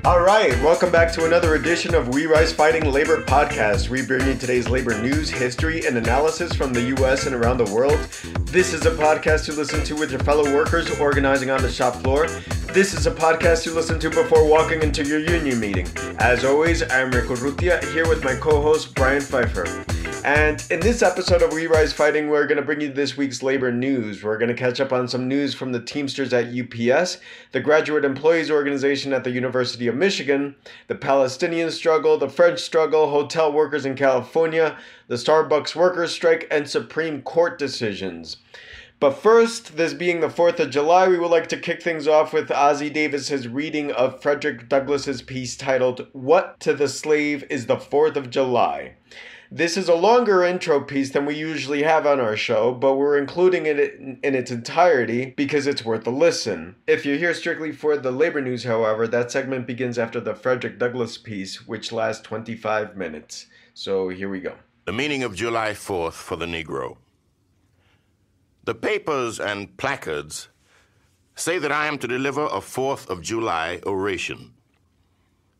All right, welcome back to another edition of We Rise Fighting Labor Podcast. We bring you today's labor news, history, and analysis from the U.S. and around the world. This is a podcast to listen to with your fellow workers organizing on the shop floor. This is a podcast to listen to before walking into your union meeting. As always, I'm Rico Rutia, here with my co-host, Brian Pfeiffer. And in this episode of We Rise Fighting, we're going to bring you this week's labor news. We're going to catch up on some news from the Teamsters at UPS, the Graduate Employees Organization at the University of Michigan, the Palestinian struggle, the French struggle, hotel workers in California, the Starbucks workers strike, and Supreme Court decisions. But first, this being the 4th of July, we would like to kick things off with Ossie Davis's reading of Frederick Douglass's piece titled, "What to the Slave is the 4th of July?" This is a longer intro piece than we usually have on our show, but we're including it in its entirety because it's worth a listen. If you're here strictly for the labor news, however, that segment begins after the Frederick Douglass piece, which lasts 25 minutes. So here we go. The meaning of July 4th for the Negro. The papers and placards say that I am to deliver a 4th of July oration.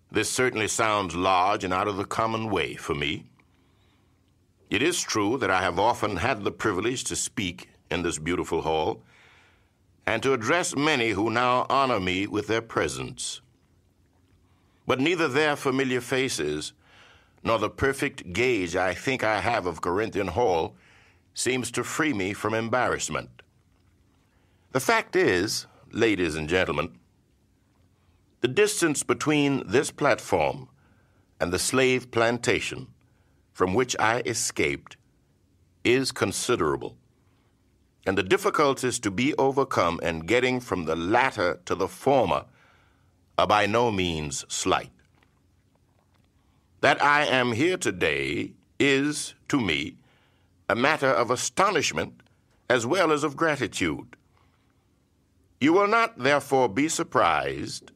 This certainly sounds large and out of the common way for me. It is true that I have often had the privilege to speak in this beautiful hall and to address many who now honor me with their presence. But neither their familiar faces nor the perfect gauge I think I have of Corinthian Hall seems to free me from embarrassment. The fact is, ladies and gentlemen, the distance between this platform and the slave plantation from which I escaped is considerable, and the difficulties to be overcome in getting from the latter to the former are by no means slight. That I am here today is, to me, a matter of astonishment as well as of gratitude. You will not, therefore, be surprised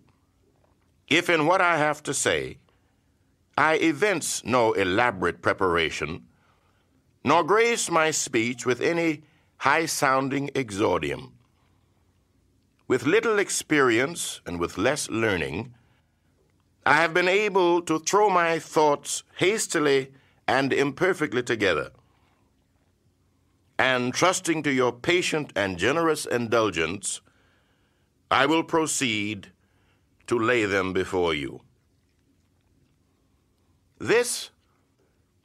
if in what I have to say I evince no elaborate preparation, nor grace my speech with any high-sounding exordium. With little experience and with less learning, I have been able to throw my thoughts hastily and imperfectly together, and trusting to your patient and generous indulgence, I will proceed to lay them before you. This,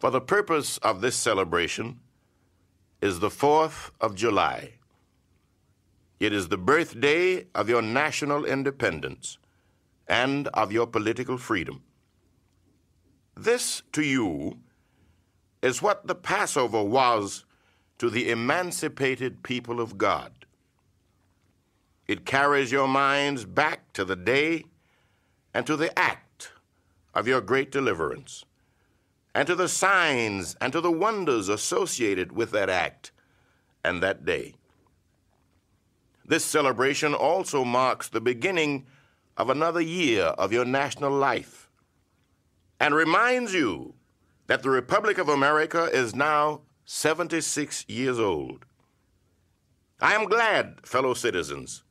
for the purpose of this celebration, is the 4th of July. It is the birthday of your national independence and of your political freedom. This, to you, is what the Passover was to the emancipated people of God. It carries your minds back to the day and to the act of your great deliverance, and to the signs and to the wonders associated with that act and that day. This celebration also marks the beginning of another year of your national life and reminds you that the Republic of America is now 76 years old. I am glad, fellow citizens,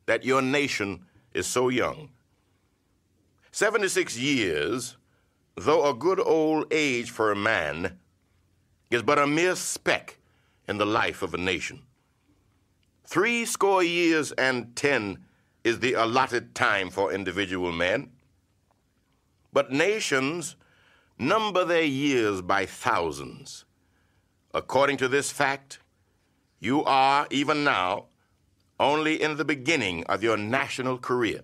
that your nation is so young. 76 years, though a good old age for a man, is but a mere speck in the life of a nation. 70 years and 10 is the allotted time for individual men, but nations number their years by thousands. According to this fact, you are, even now, only in the beginning of your national career,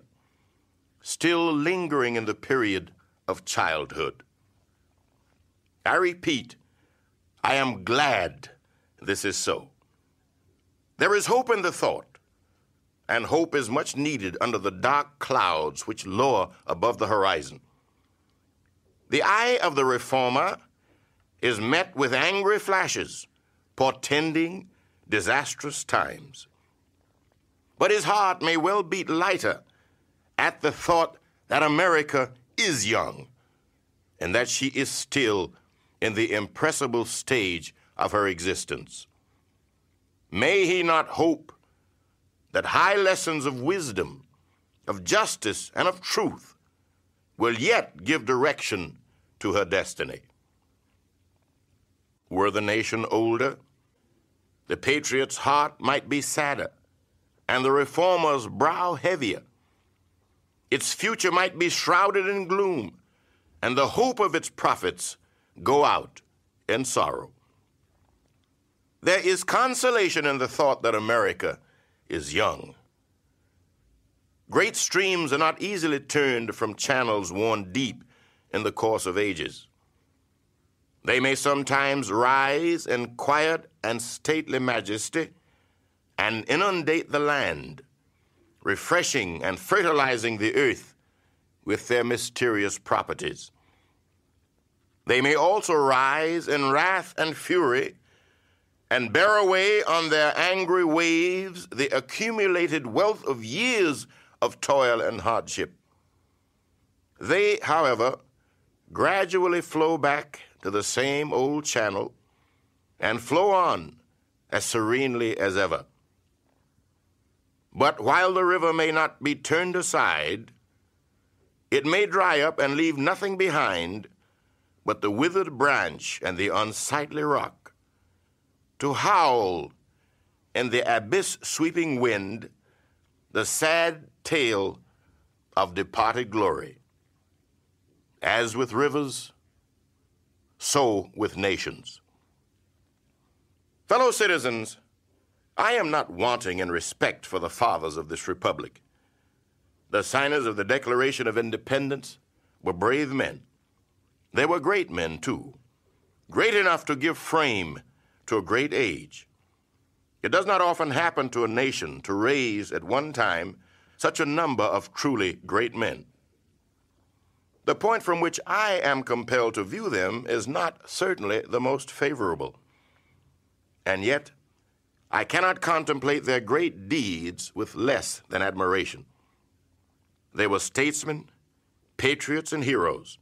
still lingering in the period of childhood. I repeat, I am glad this is so. There is hope in the thought, and hope is much needed under the dark clouds which lower above the horizon. The eye of the reformer is met with angry flashes, portending disastrous times. But his heart may well beat lighter at the thought that America is young and that she is still in the impressible stage of her existence. May he not hope that high lessons of wisdom, of justice, and of truth will yet give direction to her destiny. Were the nation older, the patriot's heart might be sadder, and the reformer's brow heavier. Its future might be shrouded in gloom, and the hope of its prophets go out in sorrow. There is consolation in the thought that America is young. Great streams are not easily turned from channels worn deep in the course of ages. They may sometimes rise in quiet and stately majesty and inundate the land, refreshing and fertilizing the earth with their mysterious properties. They may also rise in wrath and fury and bear away on their angry waves the accumulated wealth of years of toil and hardship. They, however, gradually flow back to the same old channel and flow on as serenely as ever. But while the river may not be turned aside, it may dry up and leave nothing behind but the withered branch and the unsightly rock, to howl in the abyss-sweeping wind the sad tale of departed glory. As with rivers, so with nations. Fellow citizens, I am not wanting in respect for the fathers of this republic. The signers of the Declaration of Independence were brave men. They were great men, too, great enough to give frame to a great age. It does not often happen to a nation to raise at one time such a number of truly great men. The point from which I am compelled to view them is not certainly the most favorable. And yet, I cannot contemplate their great deeds with less than admiration. They were statesmen, patriots, and heroes,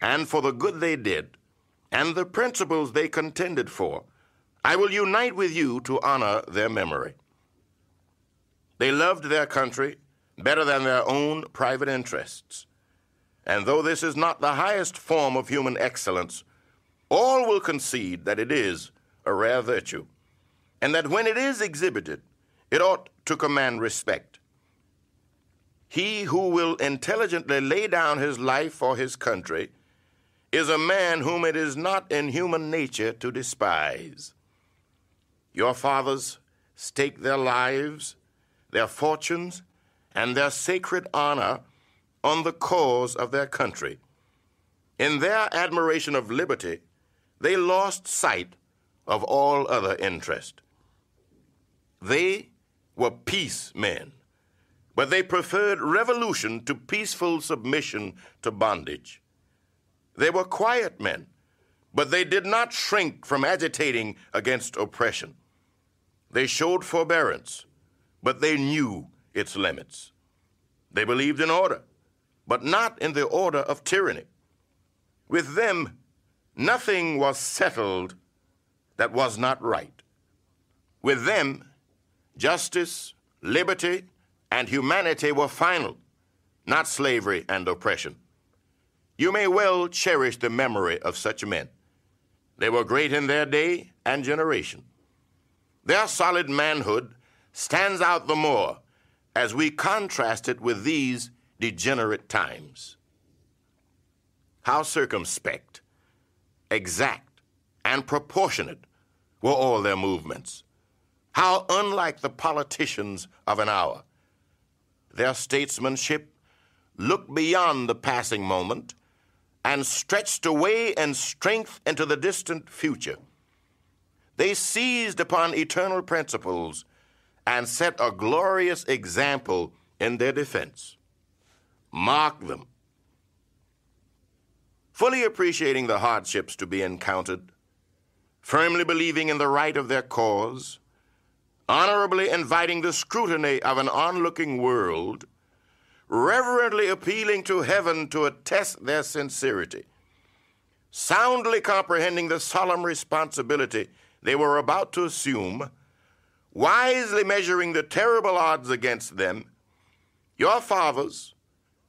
and for the good they did, and the principles they contended for, I will unite with you to honor their memory. They loved their country better than their own private interests. And though this is not the highest form of human excellence, all will concede that it is a rare virtue, and that when it is exhibited, it ought to command respect. He who will intelligently lay down his life for his country is a man whom it is not in human nature to despise. Your fathers staked their lives, their fortunes, and their sacred honor on the cause of their country. In their admiration of liberty, they lost sight of all other interest. They were peace men, but they preferred revolution to peaceful submission to bondage. They were quiet men, but they did not shrink from agitating against oppression. They showed forbearance, but they knew its limits. They believed in order, but not in the order of tyranny. With them, nothing was settled that was not right. With them, justice, liberty, and humanity were final, not slavery and oppression. You may well cherish the memory of such men. They were great in their day and generation. Their solid manhood stands out the more as we contrast it with these degenerate times. How circumspect, exact, and proportionate were all their movements. How unlike the politicians of an hour. Their statesmanship looked beyond the passing moment and stretched away in strength into the distant future. They seized upon eternal principles and set a glorious example in their defense. Mark them. Fully appreciating the hardships to be encountered, firmly believing in the right of their cause, honorably inviting the scrutiny of an onlooking world, reverently appealing to heaven to attest their sincerity, soundly comprehending the solemn responsibility they were about to assume, wisely measuring the terrible odds against them, your fathers,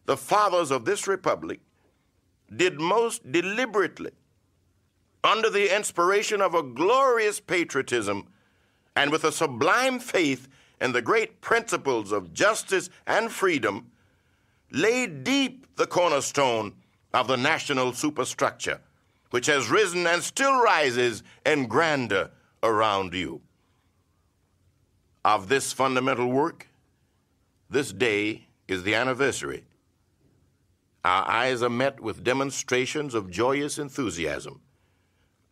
the fathers of this republic, did most deliberately, under the inspiration of a glorious patriotism and with a sublime faith in the great principles of justice and freedom, lay deep the cornerstone of the national superstructure, which has risen and still rises in grandeur around you. Of this fundamental work, this day is the anniversary. Our eyes are met with demonstrations of joyous enthusiasm.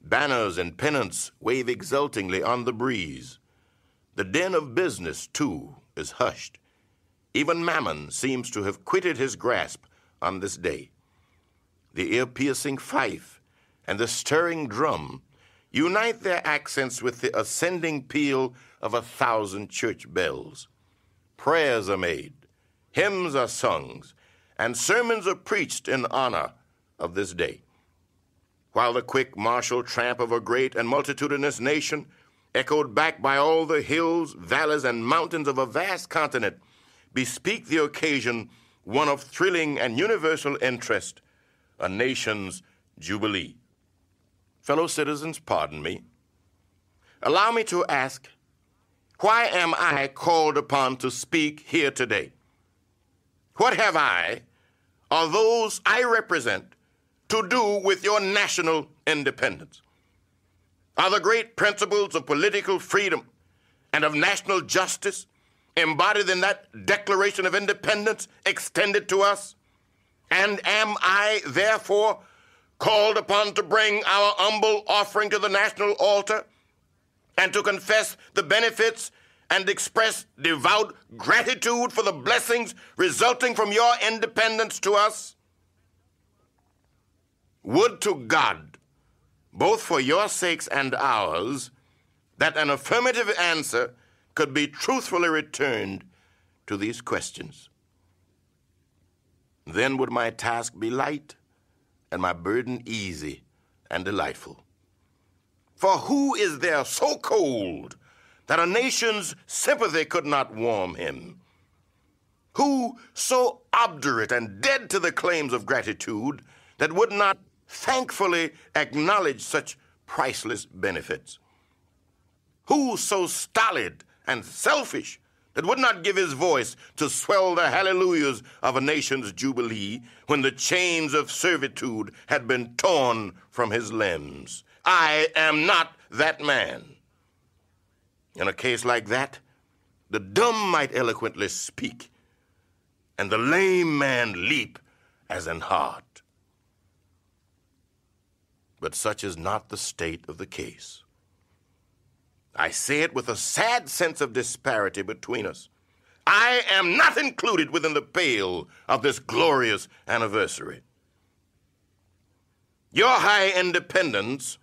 Banners and pennants wave exultingly on the breeze. The din of business, too, is hushed. Even Mammon seems to have quitted his grasp on this day. The ear-piercing fife and the stirring drum unite their accents with the ascending peal of 1,000 church bells. Prayers are made, hymns are sung, and sermons are preached in honor of this day. While the quick martial tramp of a great and multitudinous nation, echoed back by all the hills, valleys, and mountains of a vast continent, bespeak the occasion one of thrilling and universal interest, a nation's jubilee. Fellow citizens, pardon me. Allow me to ask, why am I called upon to speak here today? What have I, or those I represent, to do with your national independence? Are the great principles of political freedom and of national justice embodied in that Declaration of Independence extended to us? And am I, therefore, called upon to bring our humble offering to the national altar and to confess the benefits and express devout gratitude for the blessings resulting from your independence to us? Would to God, both for your sakes and ours, that an affirmative answer could be truthfully returned to these questions. Then would my task be light and my burden easy and delightful. For who is there so cold that a nation's sympathy could not warm him? Who so obdurate and dead to the claims of gratitude that would not thankfully acknowledge such priceless benefits? Who so stolid and selfish that would not give his voice to swell the hallelujahs of a nation's jubilee when the chains of servitude had been torn from his limbs? I am not that man. In a case like that, the dumb might eloquently speak, and the lame man leap as an hart. But such is not the state of the case. I say it with a sad sense of disparity between us. I am not included within the pale of this glorious anniversary. Your high independence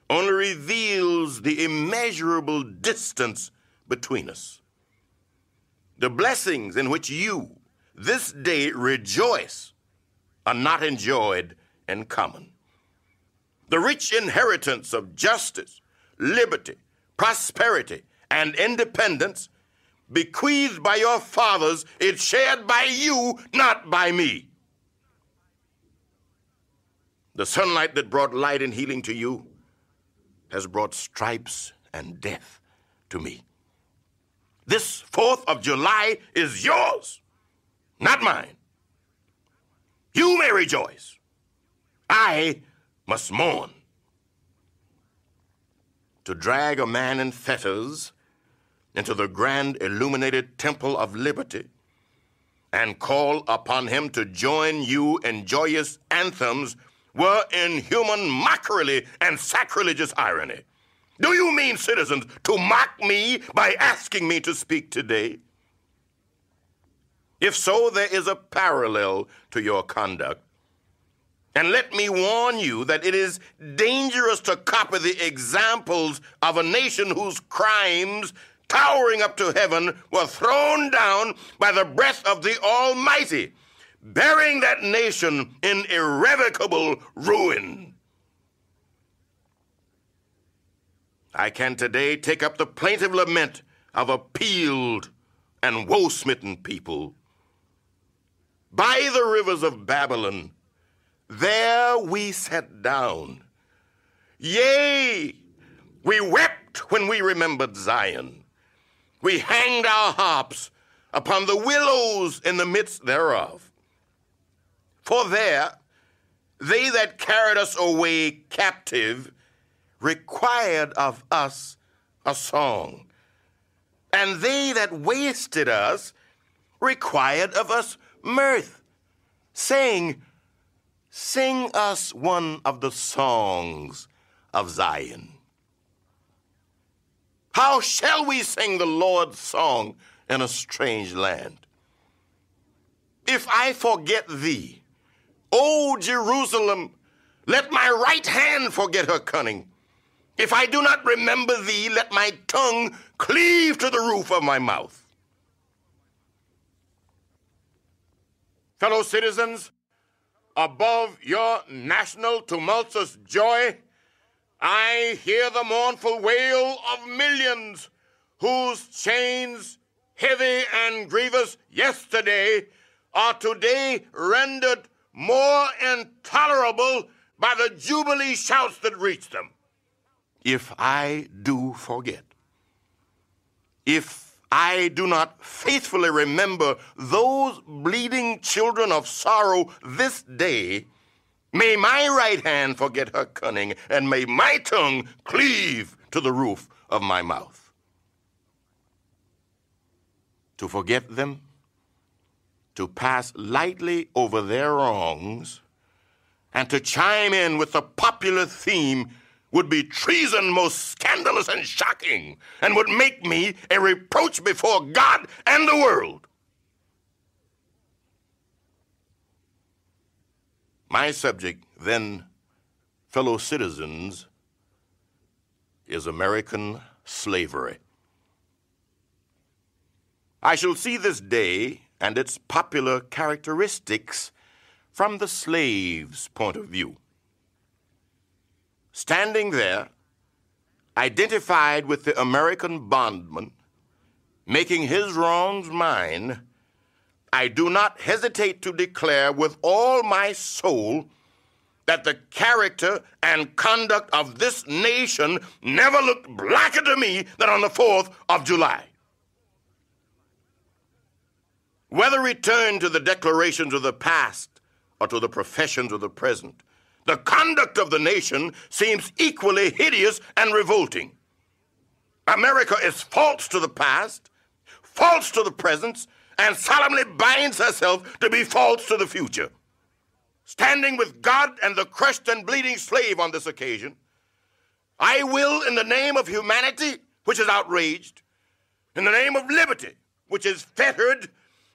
only reveals the immeasurable distance between us. The blessings in which you, this day, rejoice are not enjoyed in common. The rich inheritance of justice, liberty, prosperity, and independence bequeathed by your fathers is shared by you, not by me. The sunlight that brought light and healing to you has brought stripes and death to me. This 4th of July is yours, not mine. You may rejoice. I must mourn. To drag a man in fetters into the grand illuminated temple of liberty and call upon him to join you in joyous anthems were inhuman mockery and sacrilegious irony. Do you mean, citizens, to mock me by asking me to speak today? If so, there is a parallel to your conduct. And let me warn you that it is dangerous to copy the examples of a nation whose crimes, towering up to heaven, were thrown down by the breath of the Almighty, burying that nation in irrevocable ruin. I can today take up the plaintive lament of a peeled and woe-smitten people. By the rivers of Babylon, there we sat down. Yea, we wept when we remembered Zion. We hanged our harps upon the willows in the midst thereof. For there they that carried us away captive required of us a song, and they that wasted us required of us mirth, saying, Sing us one of the songs of Zion. How shall we sing the Lord's song in a strange land? If I forget thee, O Jerusalem, let my right hand forget her cunning. If I do not remember thee, let my tongue cleave to the roof of my mouth. Fellow citizens, above your national tumultuous joy, I hear the mournful wail of millions whose chains, heavy and grievous yesterday, are today rendered more intolerable by the jubilee shouts that reach them. If I do forget, if I do not faithfully remember those bleeding children of sorrow this day, may my right hand forget her cunning, and may my tongue cleave to the roof of my mouth. To forget them, to pass lightly over their wrongs, and to chime in with the popular theme would be treason most scandalous and shocking, and would make me a reproach before God and the world. My subject, then, fellow citizens, is American slavery. I shall see this day and its popular characteristics from the slave's point of view. Standing there, identified with the American bondman, making his wrongs mine, I do not hesitate to declare with all my soul that the character and conduct of this nation never looked blacker to me than on the 4th of July. Whether returned to the declarations of the past or to the professions of the present, the conduct of the nation seems equally hideous and revolting. America is false to the past, false to the present, and solemnly binds herself to be false to the future. Standing with God and the crushed and bleeding slave on this occasion, I will, in the name of humanity, which is outraged, in the name of liberty, which is fettered,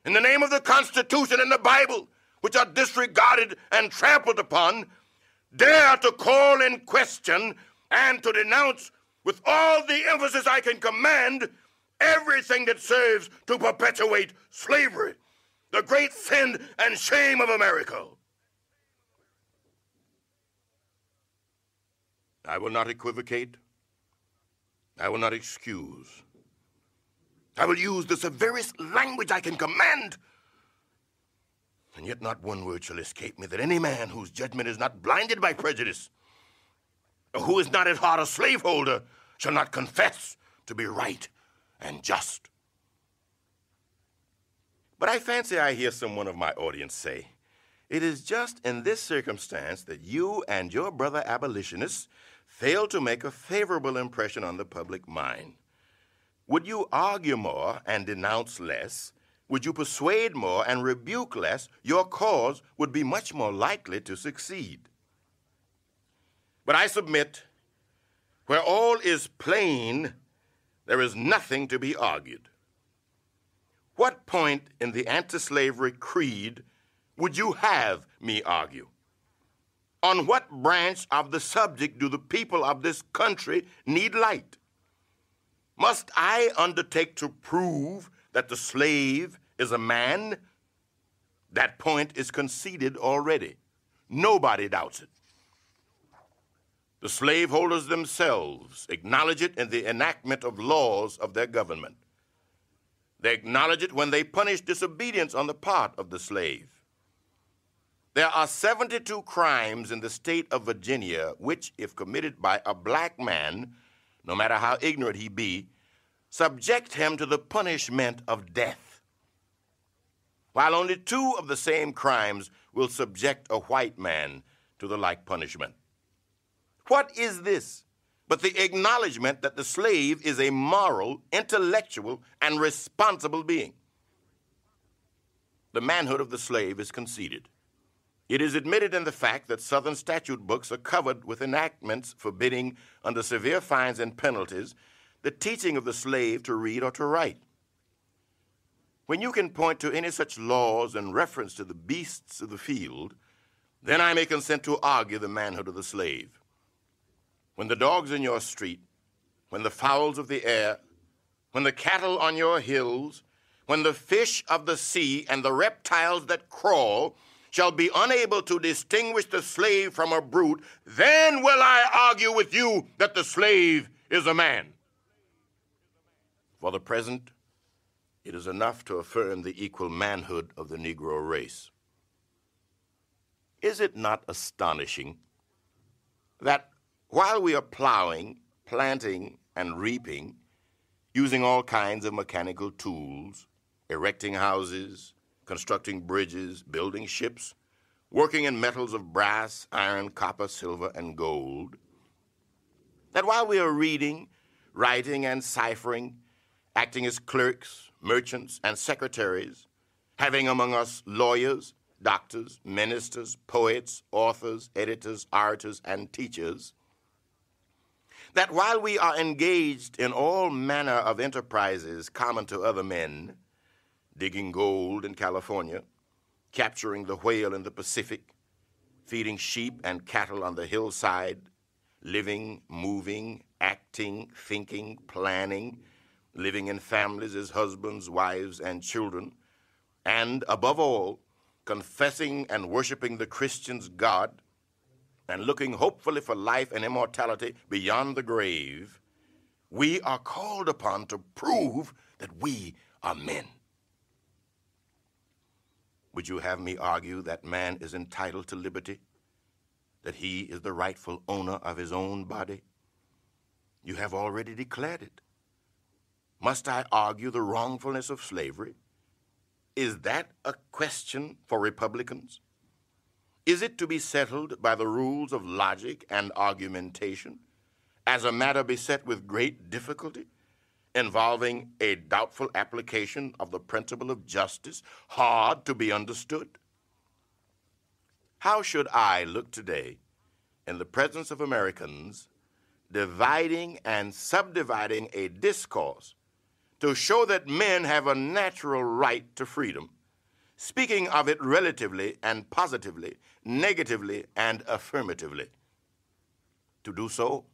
in the name of the Constitution and the Bible, which are disregarded and trampled upon, dare to call in question and to denounce with all the emphasis I can command everything that serves to perpetuate slavery, the great sin and shame of America. I will not equivocate. I will not excuse. I will use the severest language I can command. And yet not one word shall escape me that any man whose judgment is not blinded by prejudice, or who is not at heart a slaveholder, shall not confess to be right and just. But I fancy I hear someone of my audience say, it is just in this circumstance that you and your brother abolitionists fail to make a favorable impression on the public mind. Would you argue more and denounce less? Would you persuade more and rebuke less? Your cause would be much more likely to succeed. But I submit, where all is plain, there is nothing to be argued. What point in the anti-slavery creed would you have me argue? On what branch of the subject do the people of this country need light? Must I undertake to prove that the slave is a man? That point is conceded already. Nobody doubts it. The slaveholders themselves acknowledge it in the enactment of laws of their government. They acknowledge it when they punish disobedience on the part of the slave. There are 72 crimes in the state of Virginia which, if committed by a black man, no matter how ignorant he be, subject him to the punishment of death, while only 2 of the same crimes will subject a white man to the like punishment. What is this but the acknowledgement that the slave is a moral, intellectual, and responsible being? The manhood of the slave is conceded. It is admitted in the fact that Southern statute books are covered with enactments forbidding, under severe fines and penalties, the teaching of the slave to read or to write. When you can point to any such laws in reference to the beasts of the field, then I may consent to argue the manhood of the slave. When the dogs in your street, when the fowls of the air, when the cattle on your hills, when the fish of the sea and the reptiles that crawl shall be unable to distinguish the slave from a brute, then will I argue with you that the slave is a man. For the present, it is enough to affirm the equal manhood of the Negro race. Is it not astonishing that while we are plowing, planting, and reaping, using all kinds of mechanical tools, erecting houses, constructing bridges, building ships, working in metals of brass, iron, copper, silver, and gold, that while we are reading, writing, and ciphering, acting as clerks, merchants, and secretaries, having among us lawyers, doctors, ministers, poets, authors, editors, orators, and teachers, that while we are engaged in all manner of enterprises common to other men, digging gold in California, capturing the whale in the Pacific, feeding sheep and cattle on the hillside, living, moving, acting, thinking, planning, living in families as husbands, wives, and children, and, above all, confessing and worshiping the Christian's God, and looking hopefully for life and immortality beyond the grave, we are called upon to prove that we are men. Would you have me argue that man is entitled to liberty, that he is the rightful owner of his own body? You have already declared it. Must I argue the wrongfulness of slavery? Is that a question for Republicans? Is it to be settled by the rules of logic and argumentation as a matter beset with great difficulty, involving a doubtful application of the principle of justice, hard to be understood? How should I look today in the presence of Americans, dividing and subdividing a discourse to show that men have a natural right to freedom, speaking of it relatively and positively, negatively and affirmatively? To do so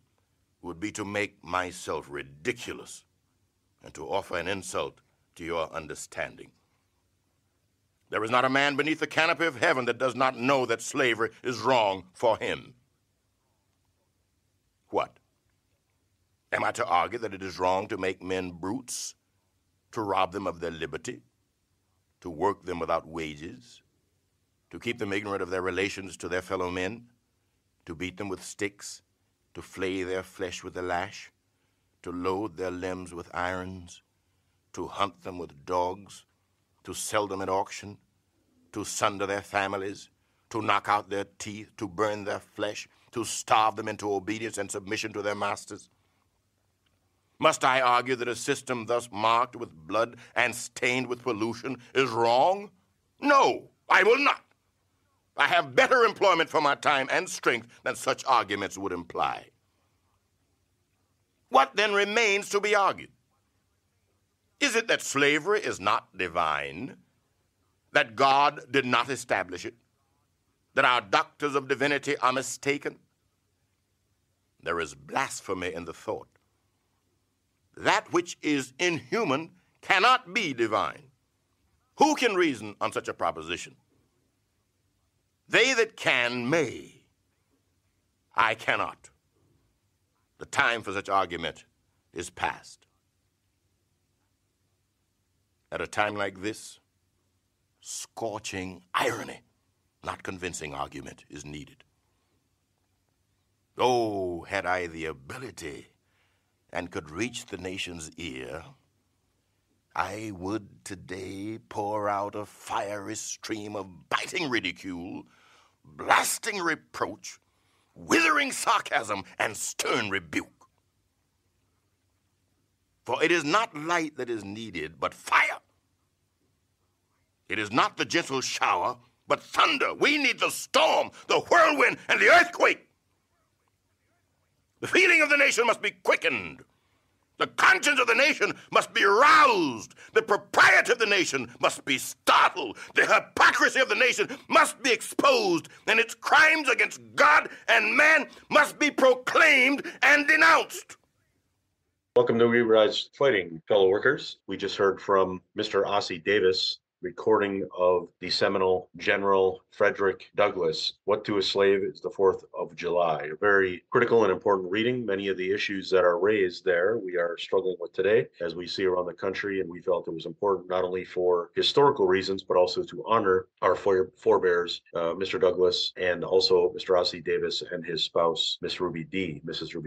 would be to make myself ridiculous and to offer an insult to your understanding. There is not a man beneath the canopy of heaven that does not know that slavery is wrong for him. What? Am I to argue that it is wrong to make men brutes, to rob them of their liberty, to work them without wages, to keep them ignorant of their relations to their fellow men, to beat them with sticks, to flay their flesh with the lash, to load their limbs with irons, to hunt them with dogs, to sell them at auction, to sunder their families, to knock out their teeth, to burn their flesh, to starve them into obedience and submission to their masters? Must I argue that a system thus marked with blood and stained with pollution is wrong? No, I will not. I have better employment for my time and strength than such arguments would imply. What then remains to be argued? Is it that slavery is not divine, that God did not establish it, that our doctors of divinity are mistaken? There is blasphemy in the thought. That which is inhuman cannot be divine. Who can reason on such a proposition? They that can may. I cannot. The time for such argument is past. At a time like this, scorching irony, not convincing argument, is needed. Oh, had I the ability and could reach the nation's ear, I would today pour out a fiery stream of biting ridicule, blasting reproach, withering sarcasm, and stern rebuke. For it is not light that is needed, but fire. It is not the gentle shower, but thunder. We need the storm, the whirlwind, and the earthquake. The feeling of the nation must be quickened. The conscience of the nation must be roused. The propriety of the nation must be startled. The hypocrisy of the nation must be exposed. And its crimes against God and man must be proclaimed and denounced. Welcome to We Rise Fighting, fellow workers. We just heard from Mr. Ossie Davis, recording of the seminal General Frederick Douglass, What to a Slave is the 4th of July. A very critical and important reading. Many of the issues that are raised there we are struggling with today as we see around the country, and we felt it was important not only for historical reasons, but also to honor our forebears, Mr. Douglass, and also Mr. Ossie Davis and his spouse, Mrs. Ruby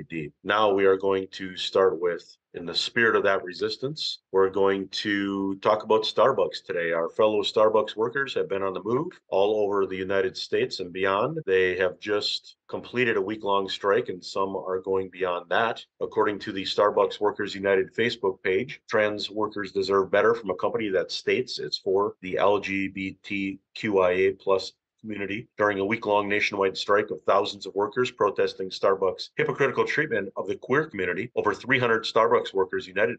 D. Now we are going to start with, in the spirit of that resistance, we're going to talk about Starbucks today. Our fellow Starbucks workers have been on the move all over the United States and beyond. They have just completed a week-long strike, and some are going beyond that. According to the Starbucks Workers United Facebook page, trans workers deserve better from a company that states it's for the LGBTQIA plus community. During a week-long nationwide strike of thousands of workers protesting Starbucks' hypocritical treatment of the queer community, over 300 Starbucks Workers United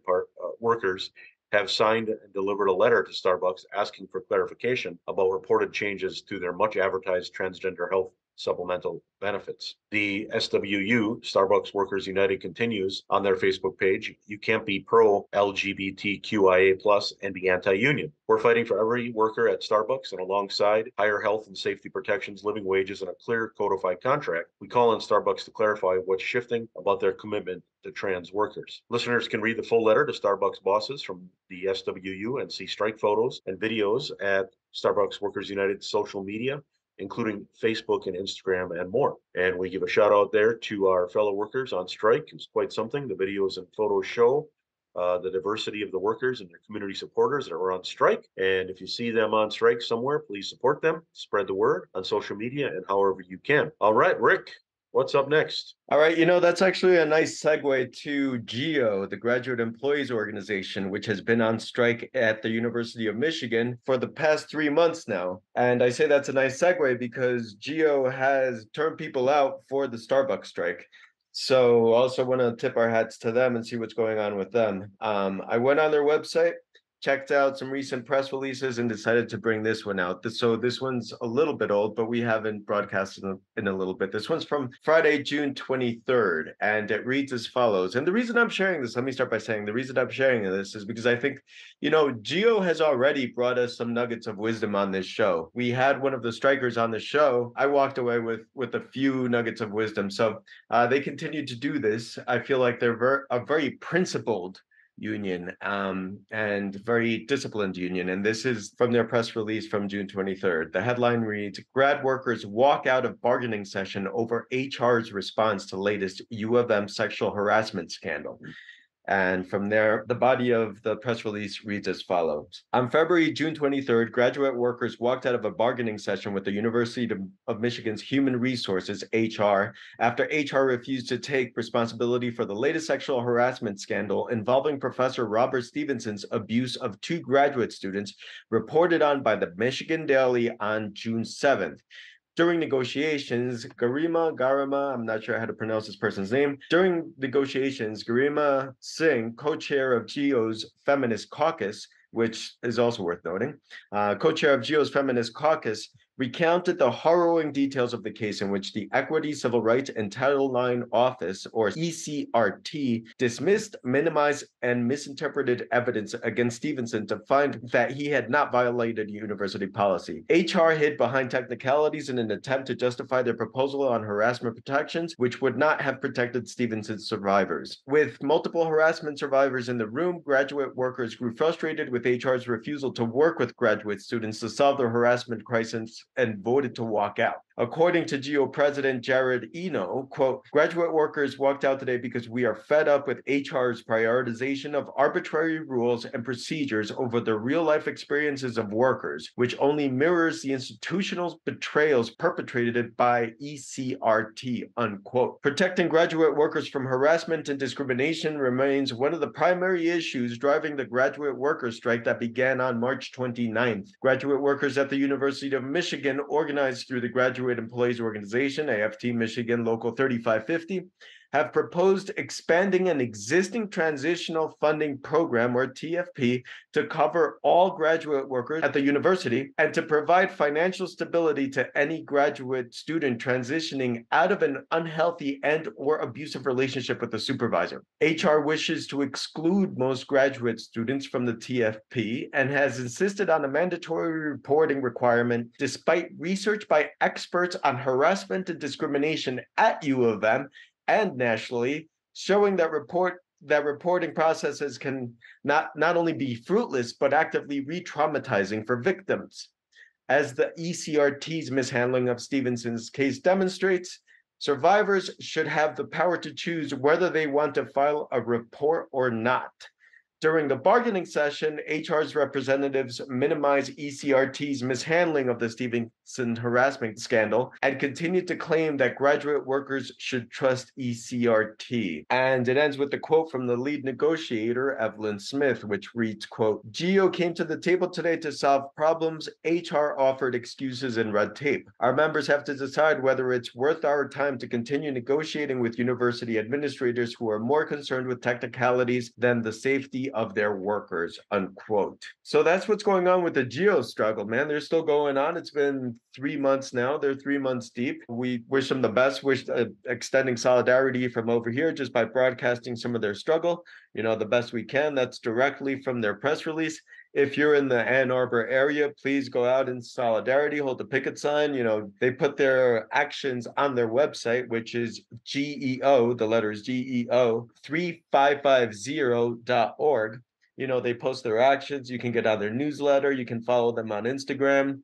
workers have signed and delivered a letter to Starbucks asking for clarification about reported changes to their much-advertised transgender health supplemental benefits. The SWU, Starbucks Workers United, continues on their Facebook page, you can't be pro-LGBTQIA plus and be anti-union. We're fighting for every worker at Starbucks, and alongside higher health and safety protections, living wages, and a clear codified contract, we call on Starbucks to clarify what's shifting about their commitment to trans workers. Listeners can read the full letter to Starbucks bosses from the SWU and see strike photos and videos at Starbucks Workers United social media, including Facebook and Instagram and more. And we give a shout out there to our fellow workers on strike. It's quite something. The videos and photos show the diversity of the workers and their community supporters that are on strike. And if you see them on strike somewhere, please support them, spread the word on social media and however you can. All right, Rick, what's up next? All right, that's actually a nice segue to GEO, the Graduate Employees Organization, which has been on strike at the University of Michigan for the past 3 months now. And I say that's a nice segue because GEO has turned people out for the Starbucks strike. So also want to tip our hats to them and see what's going on with them. I went on their website, checked out some recent press releases, and decided to bring this one out. So this one's a little bit old, but we haven't broadcasted in a little bit. This one's from Friday, June 23rd, and it reads as follows. And the reason I'm sharing this, let me start by saying the reason I'm sharing this is because I think, GEO has already brought us some nuggets of wisdom on this show. We had one of the strikers on the show. I walked away with a few nuggets of wisdom. So they continue to do this. I feel like they're a very principled union and very disciplined union. And this is from their press release from June 23rd. The headline reads, grad workers walk out of bargaining session over HR's response to latest U of M sexual harassment scandal. And from there, the body of the press release reads as follows. On February, June 23rd, graduate workers walked out of a bargaining session with the University of Michigan's Human Resources, HR, after HR refused to take responsibility for the latest sexual harassment scandal involving Professor Robert Stevenson's abuse of 2 graduate students, reported on by the Michigan Daily on June 7th. During negotiations, Garima, I'm not sure how to pronounce this person's name. During negotiations, Garima Singh, co-chair of GEO's Feminist Caucus, which is also worth noting, co-chair of GEO's Feminist Caucus, recounted the harrowing details of the case in which the Equity, Civil Rights, and Title IX Office, or ECRT, dismissed, minimized, and misinterpreted evidence against Stevenson to find that he had not violated university policy. HR hid behind technicalities in an attempt to justify their proposal on harassment protections, which would not have protected Stevenson's survivors. With multiple harassment survivors in the room, graduate workers grew frustrated with HR's refusal to work with graduate students to solve the harassment crisis and voted to walk out. According to GEO President Jared Eno, quote, graduate workers walked out today because we are fed up with HR's prioritization of arbitrary rules and procedures over the real-life experiences of workers, which only mirrors the institutional betrayals perpetrated by ECRT, unquote. Protecting graduate workers from harassment and discrimination remains one of the primary issues driving the graduate workers strike that began on March 29th. Graduate workers at the University of Michigan, organized through the Graduate Employees Organization, AFT Michigan Local 3550, have proposed expanding an existing transitional funding program, or TFP, to cover all graduate workers at the university and to provide financial stability to any graduate student transitioning out of an unhealthy and or abusive relationship with the supervisor. HR wishes to exclude most graduate students from the TFP and has insisted on a mandatory reporting requirement despite research by experts on harassment and discrimination at U of M and nationally, showing that reporting processes can not only be fruitless, but actively re-traumatizing for victims. As the ECRT's mishandling of Stevenson's case demonstrates, survivors should have the power to choose whether they want to file a report or not. During the bargaining session, HR's representatives minimized ECRT's mishandling of the Stevenson harassment scandal and continued to claim that graduate workers should trust ECRT. And it ends with a quote from the lead negotiator, Evelyn Smith, which reads, quote, GEO came to the table today to solve problems. HR offered excuses and red tape. Our members have to decide whether it's worth our time to continue negotiating with university administrators who are more concerned with technicalities than the safety of their workers, unquote. So that's what's going on with the GEO struggle, man. They're still going on. It's been 3 months now. They're 3 months deep. We wish them the best, extending solidarity from over here just by broadcasting some of their struggle, the best we can. That's directly from their press release. If you're in the Ann Arbor area, please go out in solidarity, hold a picket sign. They put their actions on their website, which is GEO, the letters GEO, 3550.org. They post their actions. You can get on their newsletter. You can follow them on Instagram.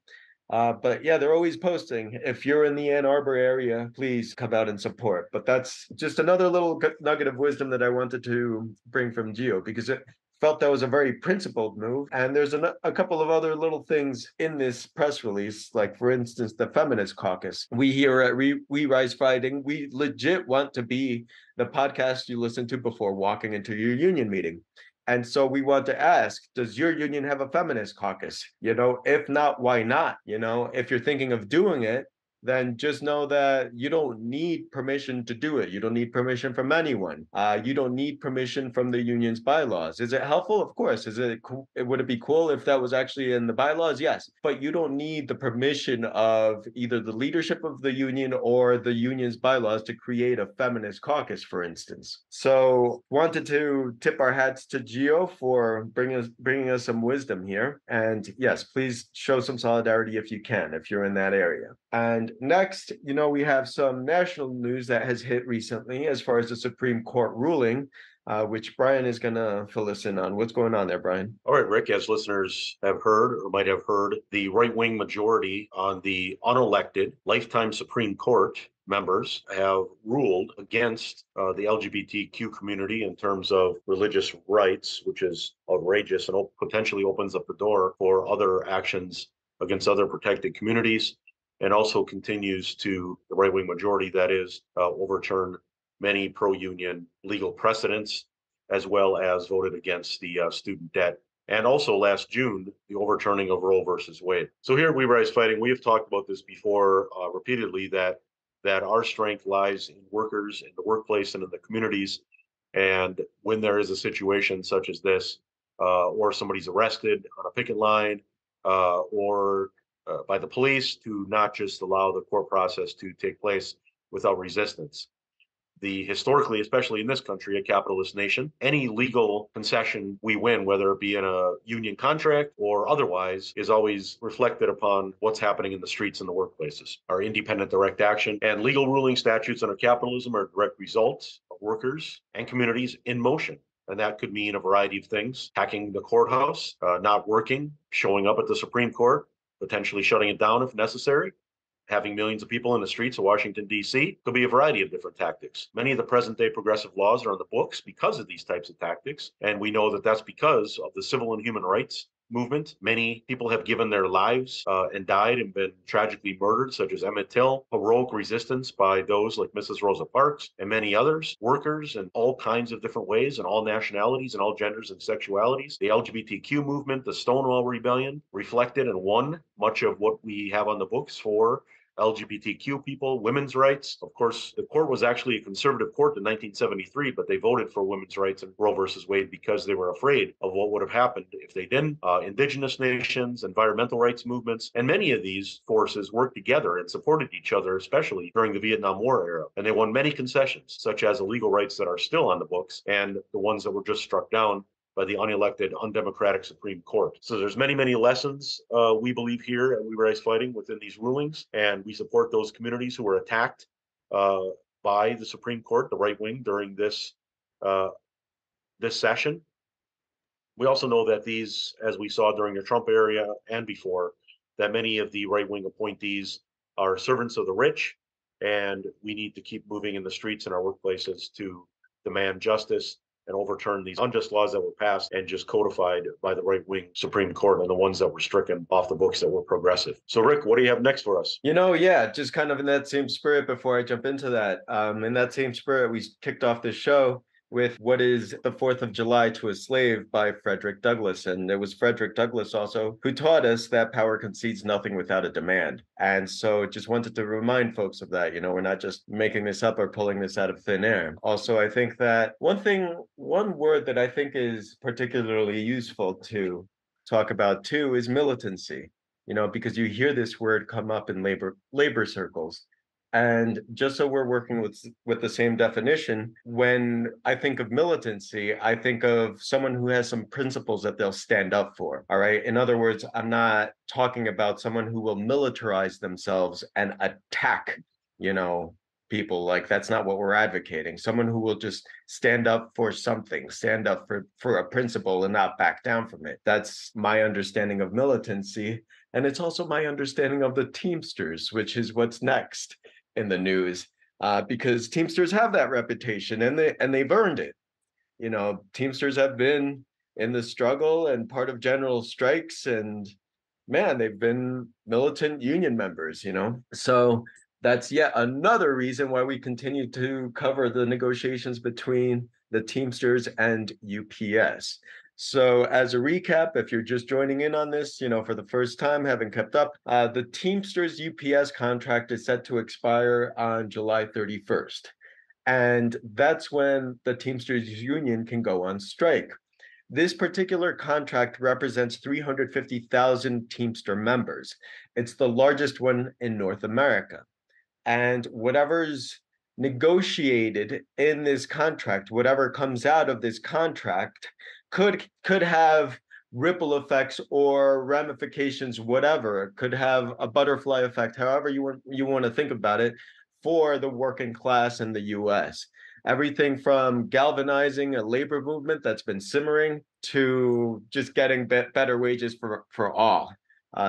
But yeah, they're always posting. If you're in the Ann Arbor area, please come out and support. But that's just another little nugget of wisdom that I wanted to bring from GEO, because it felt that was a very principled move. And there's a couple of other little things in this press release, like, for instance, the Feminist Caucus. We here at We Rise Fighting, we legit want to be the podcast you listen to before walking into your union meeting. And so we want to ask, does your union have a feminist caucus? If not, why not? If you're thinking of doing it, then just know that you don't need permission to do it. You don't need permission from anyone. You don't need permission from the union's bylaws. Is it helpful? Of course. Would it be cool if that was actually in the bylaws? Yes. But you don't need the permission of either the leadership of the union or the union's bylaws to create a feminist caucus, for instance. So wanted to tip our hats to GEO for bringing us some wisdom here. And yes, please show some solidarity if you can, if you're in that area. And next, we have some national news that has hit recently as far as the Supreme Court ruling, which Brian is going to fill us in on. What's going on there, Brian? All right, Rick, as listeners have heard or might have heard, the right-wing majority on the unelected lifetime Supreme Court members have ruled against the LGBTQ community in terms of religious rights, which is outrageous and potentially opens up the door for other actions against other protected communities, and also continues to, the right-wing majority, that is, overturn many pro-union legal precedents, as well as voted against the student debt. And also last June, the overturning of Roe versus Wade. So here at We Rise Fighting, we have talked about this before repeatedly, that our strength lies in workers, in the workplace, and in the communities. And when there is a situation such as this, or somebody's arrested on a picket line, or by the police to not just allow the court process to take place without resistance. Historically, especially in this country, a capitalist nation, any legal concession we win, whether it be in a union contract or otherwise, is always reflected upon what's happening in the streets and the workplaces. Our independent direct action and legal ruling statutes under capitalism are direct results of workers and communities in motion. And that could mean a variety of things: hacking the courthouse, not working, showing up at the Supreme Court, potentially shutting it down if necessary, having millions of people in the streets of Washington, D.C. Could be a variety of different tactics. Many of the present day progressive laws are on the books because of these types of tactics. And we know that that's because of the civil and human rights movement. Many people have given their lives and died and been tragically murdered, such as Emmett Till, heroic resistance by those like Mrs. Rosa Parks and many others, workers in all kinds of different ways and all nationalities and all genders and sexualities. The LGBTQ movement, the Stonewall Rebellion, reflected and won much of what we have on the books for LGBTQ people, women's rights. Of course, the court was actually a conservative court in 1973, but they voted for women's rights in Roe versus Wade because they were afraid of what would have happened if they didn't. Indigenous nations, environmental rights movements, and many of these forces worked together and supported each other, especially during the Vietnam War era. And they won many concessions, such as the legal rights that are still on the books and the ones that were just struck down by the unelected, undemocratic Supreme Court. So there's many, many lessons we believe here at We Rise Fighting within these rulings, and we support those communities who were attacked by the Supreme Court, the right wing, during this session. We also know that these, as we saw during the Trump era and before, that many of the right wing appointees are servants of the rich, and we need to keep moving in the streets and our workplaces to demand justice and overturn these unjust laws that were passed and just codified by the right-wing Supreme Court and the ones that were stricken off the books that were progressive. So, Rick, what do you have next for us? Just kind of in that same spirit, before I jump into that, in that same spirit, we kicked off this show with What is the 4th of July to a Slave by Frederick Douglass. And it was Frederick Douglass also who taught us that power concedes nothing without a demand. And so just wanted to remind folks of that. We're not just making this up or pulling this out of thin air. Also, I think that one word that I think is particularly useful to talk about too is militancy, because you hear this word come up in labor circles. And just so we're working with the same definition, when I think of militancy, I think of someone who has some principles that they'll stand up for. All right. In other words, I'm not talking about someone who will militarize themselves and attack, people. Like, that's not what we're advocating. Someone who will just stand up for something, stand up for a principle and not back down from it. That's my understanding of militancy. And it's also my understanding of the Teamsters, which is what's next in the news, because Teamsters have that reputation and they've earned it. Teamsters have been in the struggle and part of general strikes, and man, they've been militant union members, So that's yet another reason why we continue to cover the negotiations between the Teamsters and UPS. So as a recap, if you're just joining in on this, for the first time, haven't kept up, the Teamsters UPS contract is set to expire on July 31st. And that's when the Teamsters union can go on strike. This particular contract represents 350,000 Teamster members. It's the largest one in North America. And whatever's negotiated in this contract, whatever comes out of this contract, could have ripple effects or ramifications, whatever. It could have a butterfly effect, however you want to think about it, for the working class in the US. Everything from galvanizing a labor movement that's been simmering to just getting better wages for all.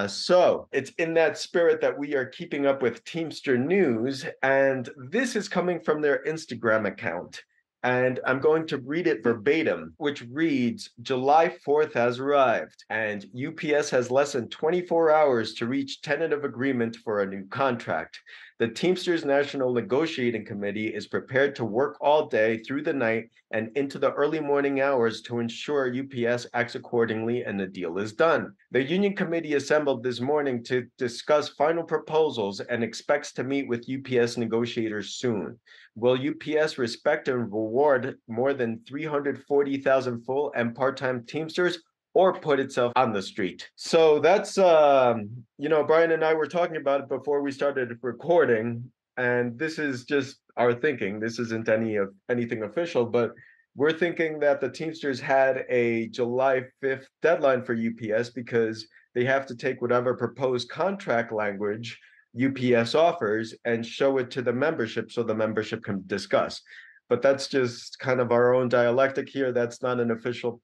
So it's in that spirit that we are keeping up with Teamster news, and this is coming from their Instagram account. And I'm going to read it verbatim, which reads, July 4th has arrived, and UPS has less than 24 hours to reach tentative agreement for a new contract. The Teamsters National Negotiating Committee is prepared to work all day through the night and into the early morning hours to ensure UPS acts accordingly and the deal is done. The union committee assembled this morning to discuss final proposals and expects to meet with UPS negotiators soon. Will UPS respect and reward more than 340,000 full and part-time Teamsters, or put itself on the street. So that's, Brian and I were talking about it before we started recording, and this is just our thinking. This isn't anything official, but we're thinking that the Teamsters had a July 5th deadline for UPS because they have to take whatever proposed contract language UPS offers and show it to the membership so the membership can discuss. But that's just kind of our own dialectic here. That's not an official,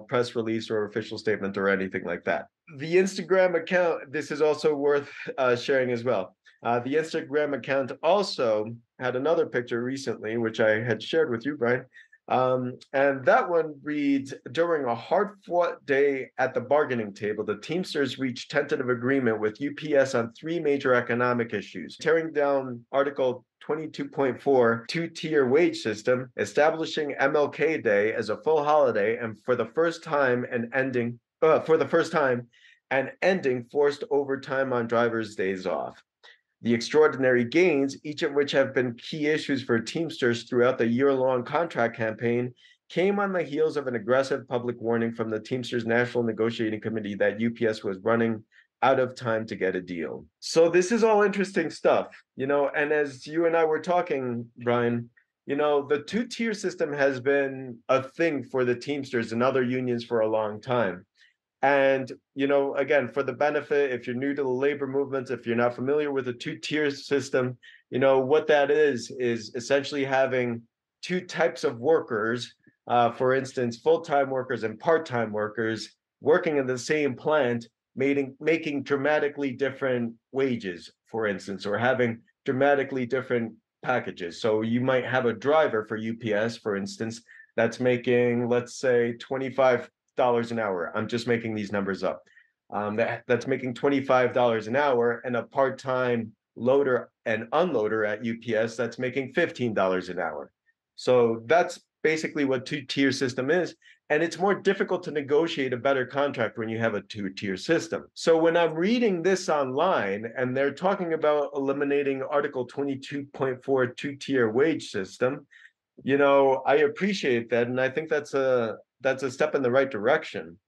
press release or official statement or anything like that. The Instagram account, this is also worth sharing as well. The Instagram account also had another picture recently, which I had shared with you, Brian. And that one reads, during a hard-fought day at the bargaining table, the Teamsters reached tentative agreement with UPS on three major economic issues: tearing down Article 22.4 two-tier wage system, establishing MLK Day as a full holiday, and for the first time ending forced overtime on drivers' days off. The extraordinary gains, each of which have been key issues for Teamsters throughout the year-long contract campaign, came on the heels of an aggressive public warning from the Teamsters National Negotiating Committee that UPS was running out of time to get a deal. So this is all interesting stuff, and as you and I were talking, Brian, the two-tier system has been a thing for the Teamsters and other unions for a long time. And, again, for the benefit, if you're new to the labor movements, if you're not familiar with a two-tier system, what that is essentially having two types of workers, for instance, full-time workers and part-time workers working in the same plant, making dramatically different wages, for instance, or having dramatically different packages. So you might have a driver for UPS, for instance, that's making, let's say, $25 an hour. I'm just making these numbers up. That's making $25 an hour, and a part-time loader and unloader at UPS that's making $15 an hour. So that's basically what two-tier system is. And it's more difficult to negotiate a better contract when you have a two-tier system. So when I'm reading this online and they're talking about eliminating Article 22.4 two-tier wage system, I appreciate that. And I think that's a step in the right direction.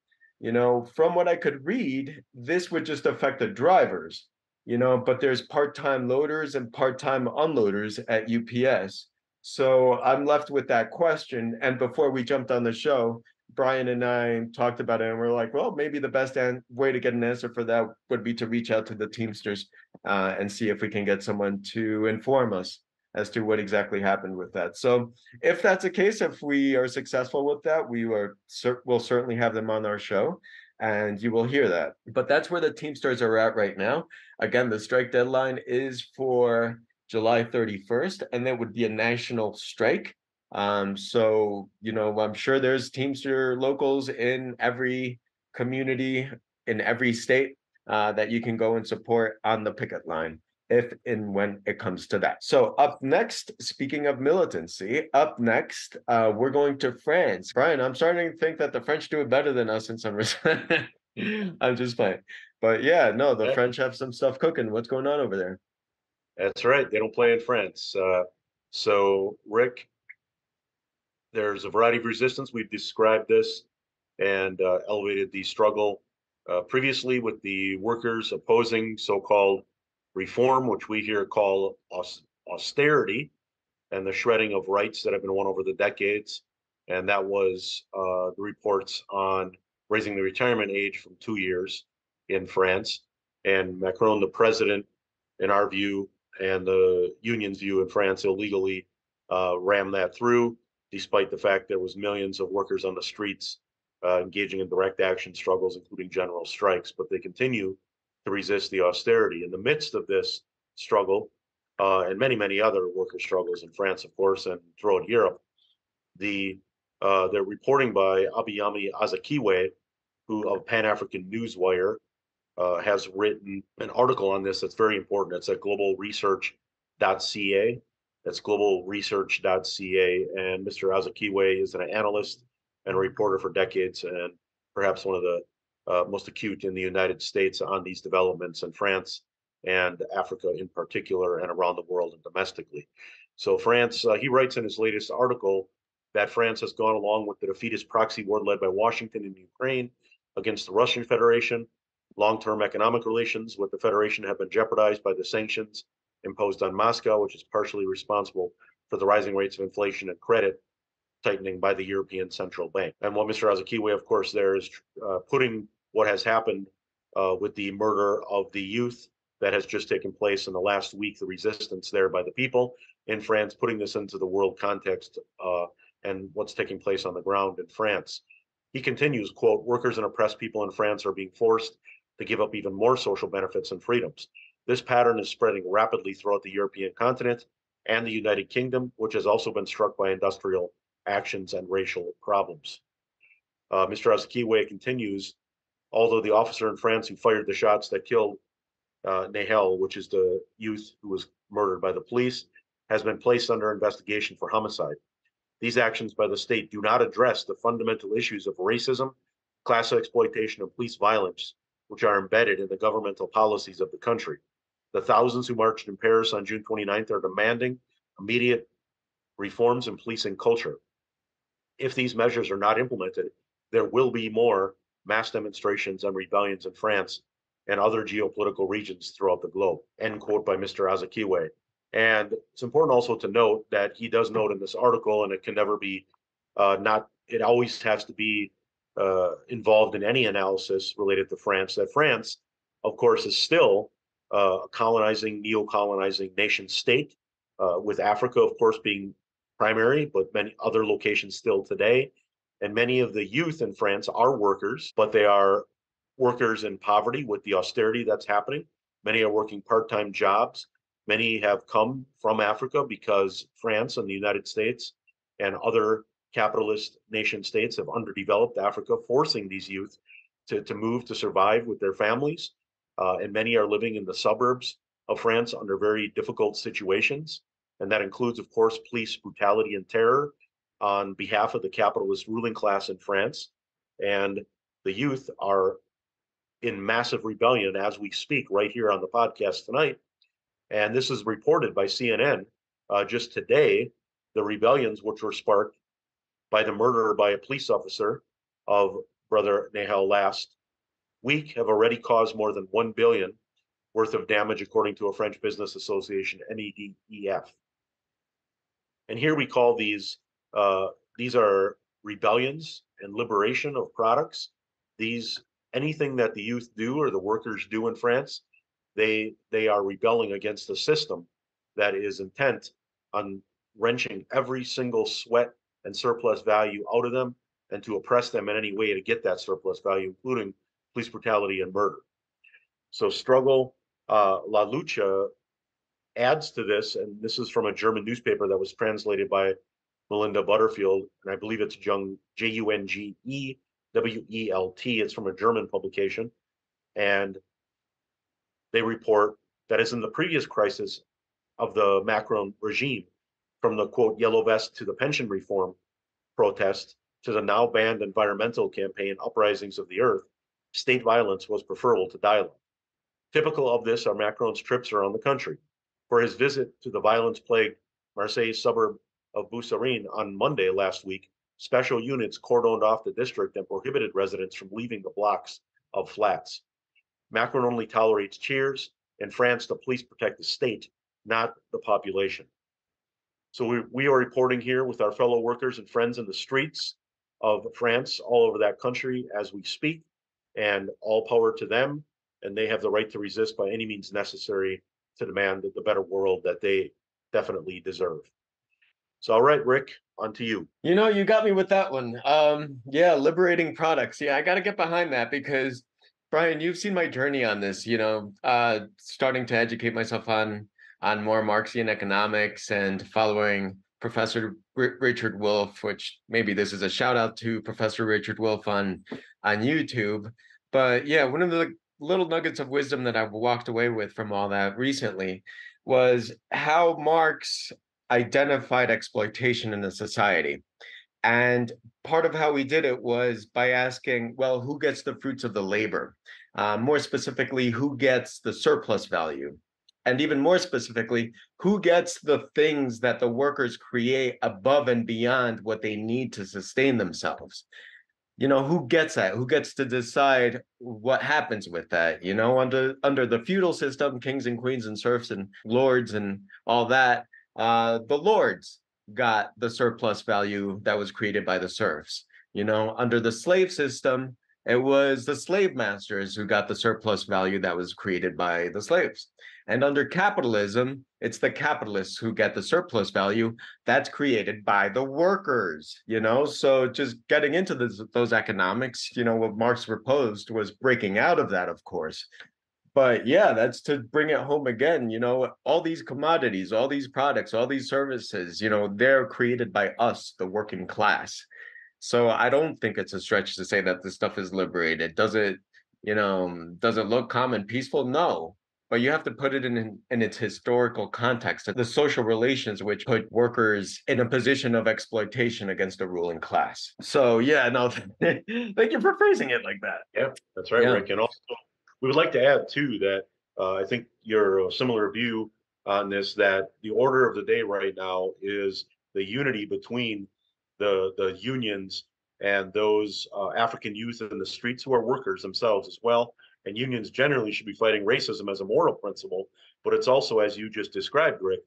From what I could read, this would just affect the drivers, but there's part-time loaders and part-time unloaders at UPS. So I'm left with that question. And before we jumped on the show, Brian and I talked about it, and we're like, well, maybe the best way to get an answer for that would be to reach out to the Teamsters and see if we can get someone to inform us as to what exactly happened with that. So if that's the case, if we are successful with that, we'll certainly have them on our show, and you will hear that. But that's where the Teamsters are at right now. Again, the strike deadline is for July 31st, and that would be a national strike. So, I'm sure there's Teamster locals in every community, in every state, that you can go and support on the picket line, if and when it comes to that. So up next, speaking of militancy, we're going to France. Brian, I'm starting to think that the French do it better than us in some respects. I'm just playing. But yeah, no, the French have some stuff cooking. What's going on over there? That's right. They don't play in France. So, Rick, there's a variety of resistance. We've described this and elevated the struggle previously with the workers opposing so-called reform, which we here call austerity, and the shredding of rights that have been won over the decades. And that was the reports on raising the retirement age from 2 years in France. And Macron, the president, in our view, and the union's view in France, illegally rammed that through, despite the fact there was millions of workers on the streets engaging in direct action struggles, including general strikes. But they continue to resist the austerity. In the midst of this struggle, and many, many other worker struggles in France, of course, and throughout Europe, the reporting by Abiyami Azikiwe, who of Pan-African Newswire, has written an article on this that's very important. It's at globalresearch.ca. That's globalresearch.ca. And Mr. Azikiwe is an analyst and a reporter for decades, and perhaps one of the most acute in the United States on these developments in France and Africa in particular, and around the world and domestically. So France, he writes in his latest article that France has gone along with the defeatist proxy war led by Washington in Ukraine against the Russian Federation. Long-term economic relations with the Federation have been jeopardized by the sanctions imposed on Moscow, which is partially responsible for the rising rates of inflation and credit tightening by the European Central Bank. And what Mr. Azikiwe, of course, there is putting what has happened with the murder of the youth that has just taken place in the last week, the resistance there by the people in France, putting this into the world context and what's taking place on the ground in France. He continues, quote, workers and oppressed people in France are being forced to give up even more social benefits and freedoms. This pattern is spreading rapidly throughout the European continent and the United Kingdom, which has also been struck by industrial actions and racial problems. Mr. Azikiwe continues, although the officer in France who fired the shots that killed Nahel, which is the youth who was murdered by the police, has been placed under investigation for homicide. These actions by the state do not address the fundamental issues of racism, class exploitation, and police violence, which are embedded in the governmental policies of the country. The thousands who marched in Paris on June 29th are demanding immediate reforms in policing culture. If these measures are not implemented, there will be more mass demonstrations and rebellions in France and other geopolitical regions throughout the globe. End quote by Mr. Azikiwe. And it's important also to note that he does note in this article, and it can never be it always has to be involved in any analysis related to France, that France, of course, is still a colonizing, neo-colonizing nation state, with Africa, of course, being primary, but many other locations still today. And many of the youth in France are workers, but they are workers in poverty with the austerity that's happening. Many are working part-time jobs. Many have come from Africa because France and the United States and other capitalist nation states have underdeveloped Africa, forcing these youth to move to survive with their families. And many are living in the suburbs of France under very difficult situations. And that includes, of course, police brutality and terror on behalf of the capitalist ruling class in France. And the youth are in massive rebellion as we speak right here on the podcast tonight. And this is reported by CNN just today. The rebellions, which were sparked by the murder by a police officer of Brother Nahel last week, have already caused more than 1 billion worth of damage, according to a French business association, NEDEF. And here we call these are rebellions and liberation of products. Anything that the youth do or the workers do in France, they are rebelling against the system that is intent on wrenching every single sweat and surplus value out of them and to oppress them in any way to get that surplus value, including police brutality and murder. So struggle, La Lucha adds to this, and this is from a German newspaper that was translated by Melinda Butterfield, and I believe it's Jungewelt. It's from a German publication, and they report that as in the previous crisis of the Macron regime, from the quote yellow vest to the pension reform protest to the now banned environmental campaign uprisings of the earth, state violence was preferable to dialogue. Typical of this are Macron's trips around the country. For his visit to the violence-plagued Marseille suburb of Bousserine on Monday last week, special units cordoned off the district and prohibited residents from leaving the blocks of flats. Macron only tolerates cheers. In France, the police protect the state, not the population. So we are reporting here with our fellow workers and friends in the streets of France, all over that country as we speak, and all power to them. And they have the right to resist by any means necessary to demand the better world that they definitely deserve. So, all right, Rick, on to you. You know, you got me with that one. Yeah, liberating products. Yeah, I got to get behind that because, Brian, you've seen my journey on this, starting to educate myself on more Marxian economics and following Professor Richard Wolff, which maybe this is a shout out to Professor Richard Wolff on YouTube. But yeah, one of the little nuggets of wisdom that I've walked away with from all that recently was how Marx identified exploitation in a society. And part of how we did it was by asking, well, who gets the fruits of the labor? More specifically, who gets the surplus value? And even more specifically, who gets the things that the workers create above and beyond what they need to sustain themselves? Who gets that? Who gets to decide what happens with that? Under the feudal system, kings and queens and serfs and lords and all that, the lords got the surplus value that was created by the serfs. Under the slave system, it was the slave masters who got the surplus value that was created by the slaves. And under capitalism, it's the capitalists who get the surplus value that's created by the workers. So just getting into those economics, what Marx proposed was breaking out of that, of course. But yeah, that's to bring it home again. All these commodities, all these products, all these services, they're created by us, the working class. So I don't think it's a stretch to say that this stuff is liberated. Does it look calm and peaceful? No. But you have to put it in its historical context, the social relations which put workers in a position of exploitation against the ruling class. So yeah, no, thank you for phrasing it like that. Yeah, that's right, Rick. And also, we would like to add too that I think your similar view on this, that the order of the day right now is the unity between the unions and those African youth in the streets who are workers themselves as well. And unions generally should be fighting racism as a moral principle, but it's also, as you just described, Rick,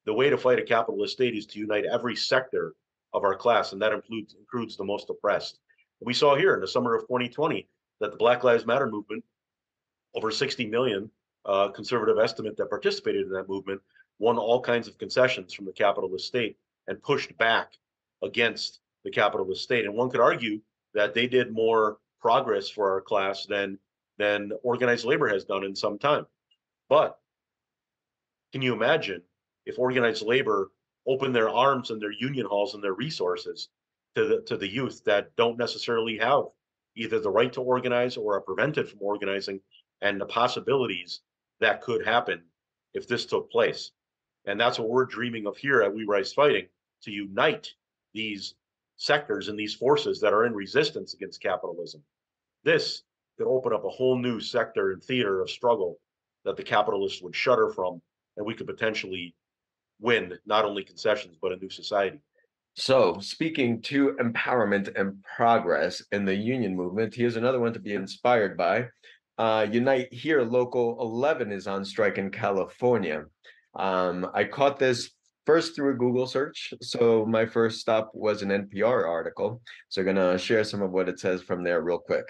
the way to fight a capitalist state is to unite every sector of our class, and that includes the most oppressed. We saw here in the summer of 2020 that the Black Lives Matter movement, over 60 million conservative estimate that participated in that movement, won all kinds of concessions from the capitalist state and pushed back against the capitalist state. And one could argue that they did more progress for our class than organized labor has done in some time. But can you imagine if organized labor opened their arms and their union halls and their resources to the youth that don't necessarily have either the right to organize or are prevented from organizing, and the possibilities that could happen if this took place? And that's what we're dreaming of here at We Rise Fighting, to unite these sectors and these forces that are in resistance against capitalism. This could open up a whole new sector and theater of struggle that the capitalists would shudder from, and we could potentially win not only concessions, but a new society. So, speaking to empowerment and progress in the union movement, here's another one to be inspired by. Unite Here Local 11 is on strike in California. I caught this first through a Google search. So my first stop was an NPR article. So I'm going to share some of what it says from there real quick.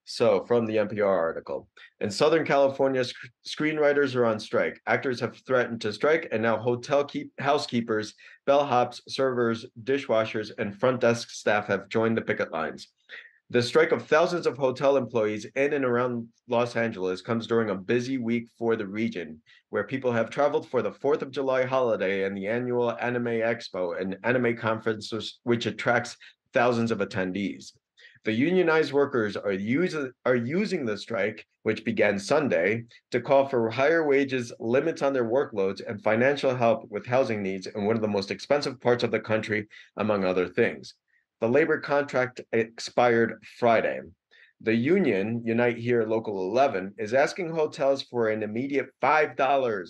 So from the NPR article, in Southern California, screenwriters are on strike. Actors have threatened to strike, and now housekeepers, bellhops, servers, dishwashers, and front desk staff have joined the picket lines. The strike of thousands of hotel employees in and around Los Angeles comes during a busy week for the region, where people have traveled for the 4th of July holiday and the annual Anime Expo, an anime conference which attracts thousands of attendees. The unionized workers are using the strike, which began Sunday, to call for higher wages, limits on their workloads, and financial help with housing needs in one of the most expensive parts of the country, among other things. The labor contract expired Friday. The union, Unite Here Local 11, is asking hotels for an immediate $5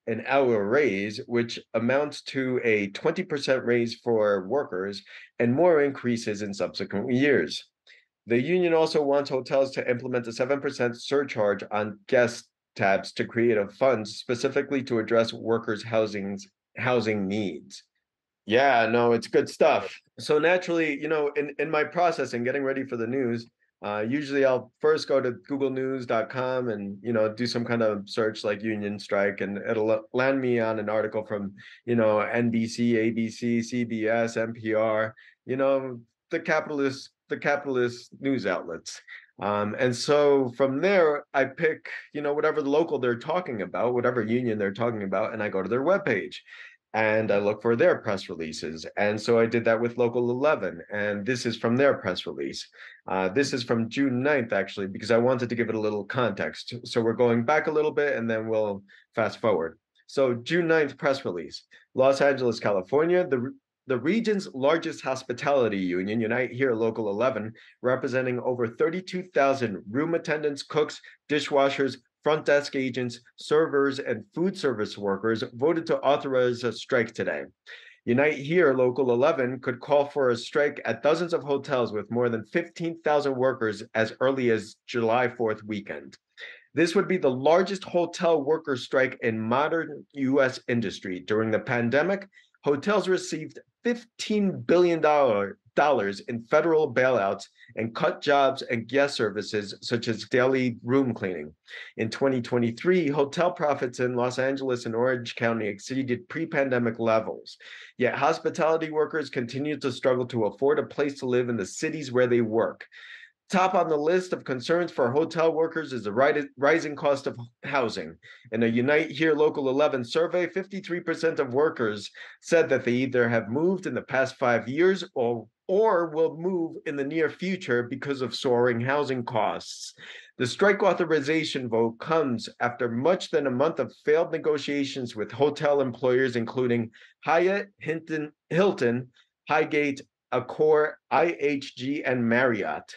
an hour raise, which amounts to a 20% raise for workers and more increases in subsequent years. The union also wants hotels to implement a 7% surcharge on guest tabs to create a fund specifically to address workers' housing needs. Yeah, no, it's good stuff. So naturally, in my process and getting ready for the news, usually I'll first go to googlenews.com and, do some kind of search like union strike, and it'll land me on an article from, NBC, ABC, CBS, NPR, the capitalist news outlets. And so from there, I pick, whatever the local they're talking about, whatever union they're talking about, and I go to their webpage. And I look for their press releases. And so I did that with Local 11. And this is from their press release. This is from June 9th, actually, because I wanted to give it a little context. So we're going back a little bit and then we'll fast forward. So June 9th press release, Los Angeles, California, the region's largest hospitality union, Unite Here Local 11, representing over 32,000 room attendants, cooks, dishwashers, front desk agents, servers, and food service workers voted to authorize a strike today. Unite Here Local 11 could call for a strike at dozens of hotels with more than 15,000 workers as early as July 4th weekend. This would be the largest hotel worker strike in modern U.S. industry. During the pandemic, hotels received $15 billion in federal bailouts and cut jobs and guest services such as daily room cleaning. In 2023, hotel profits in Los Angeles and Orange County exceeded pre-pandemic levels. Yet hospitality workers continue to struggle to afford a place to live in the cities where they work. Top on the list of concerns for hotel workers is the rising cost of housing. In a Unite Here Local 11 survey, 53% of workers said that they either have moved in the past 5 years or will move in the near future because of soaring housing costs. The strike authorization vote comes after much than a month of failed negotiations with hotel employers, including Hyatt, Hilton, Highgate, Accor, IHG, and Marriott.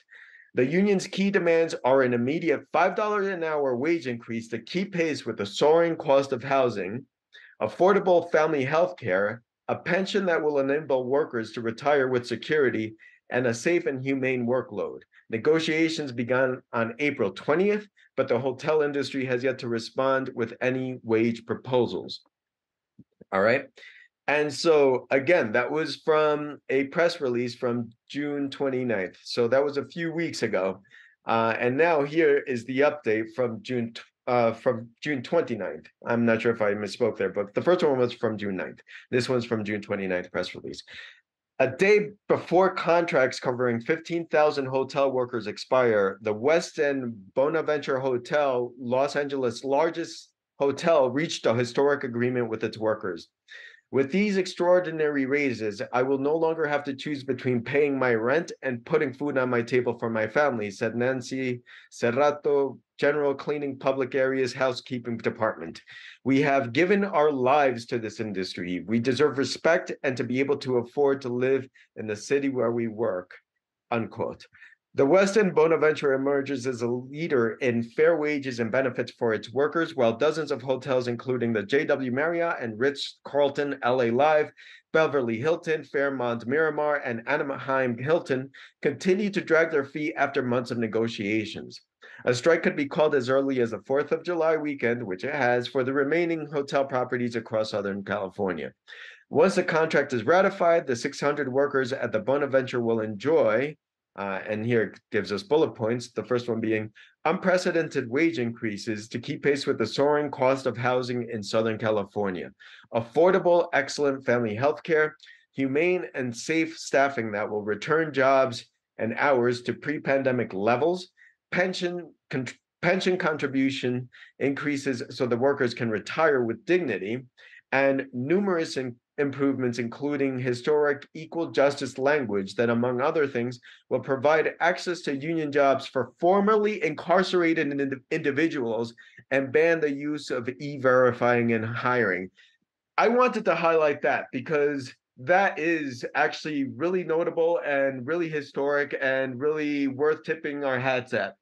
The union's key demands are an immediate $5 an hour wage increase to keep pace with the soaring cost of housing, affordable family health care, a pension that will enable workers to retire with security, and a safe and humane workload. Negotiations began on April 20th, but the hotel industry has yet to respond with any wage proposals. All right. And so, again, that was from a press release from June 29th. So that was a few weeks ago. And now here is the update from June 29th. I'm not sure if I misspoke there, but the first one was from June 9th. This one's from June 29th press release. A day before contracts covering 15,000 hotel workers expire, the West End Bonaventure Hotel, Los Angeles' largest hotel, reached a historic agreement with its workers. With these extraordinary raises, I will no longer have to choose between paying my rent and putting food on my table for my family, said Nancy Serrato, General Cleaning Public Areas Housekeeping Department. We have given our lives to this industry. We deserve respect and to be able to afford to live in the city where we work, unquote. The West End Bonaventure emerges as a leader in fair wages and benefits for its workers, while dozens of hotels, including the JW Marriott and Ritz-Carlton LA Live, Beverly Hilton, Fairmont Miramar, and Anaheim Hilton, continue to drag their feet after months of negotiations. A strike could be called as early as the 4th of July weekend, which it has, for the remaining hotel properties across Southern California. Once the contract is ratified, the 600 workers at the Bonaventure will enjoy, and here it gives us bullet points, the first one being unprecedented wage increases to keep pace with the soaring cost of housing in Southern California, affordable, excellent family health care, humane and safe staffing that will return jobs and hours to pre-pandemic levels, pension contribution increases so the workers can retire with dignity, and numerous improvements, including historic equal justice language that, among other things, will provide access to union jobs for formerly incarcerated individuals and ban the use of e-verifying in hiring. I wanted to highlight that because that is actually really notable and really historic and really worth tipping our hats at.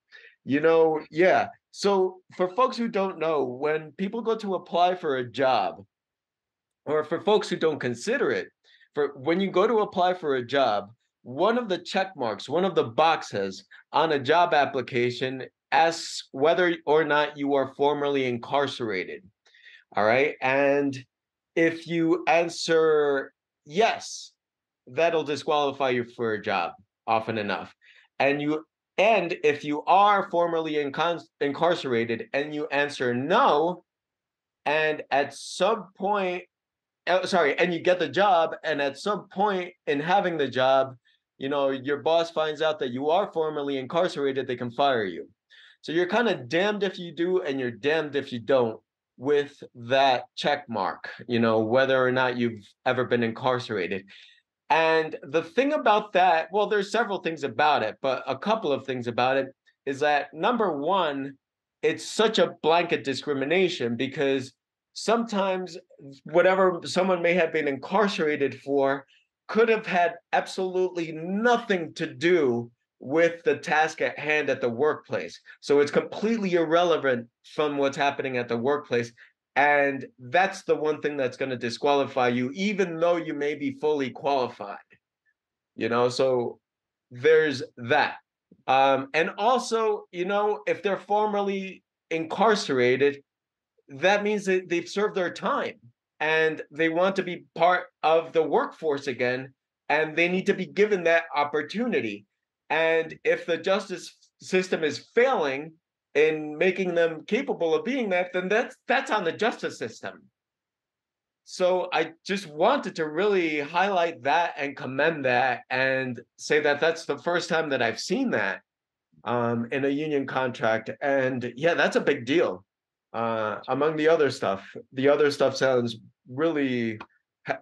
Yeah. So for folks who don't know, when people go to apply for a job, or for folks who don't consider it, for when you go to apply for a job, one of the check marks, one of the boxes on a job application asks whether or not you are formerly incarcerated. All right. And if you answer yes, that'll disqualify you for a job often enough. And if you are formerly incarcerated and you answer no, and at some point, and you get the job, and at some point in having the job, your boss finds out that you are formerly incarcerated, they can fire you. So you're kind of damned if you do, and you're damned if you don't with that check mark, whether or not you've ever been incarcerated. And the thing about that, well, there's several things about it, but a couple of things about it is that, number one, it's such a blanket discrimination because sometimes whatever someone may have been incarcerated for could have had absolutely nothing to do with the task at hand at the workplace. So it's completely irrelevant from what's happening at the workplace. And that's the one thing that's going to disqualify you, even though you may be fully qualified. So there's that. And also, if they're formerly incarcerated, that means that they've served their time and they want to be part of the workforce again, and they need to be given that opportunity. And if the justice system is failing in making them capable of being that, then that's on the justice system. So I just wanted to really highlight that and commend that and say that that's the first time that I've seen that in a union contract. And yeah, that's a big deal. Among the other stuff sounds really,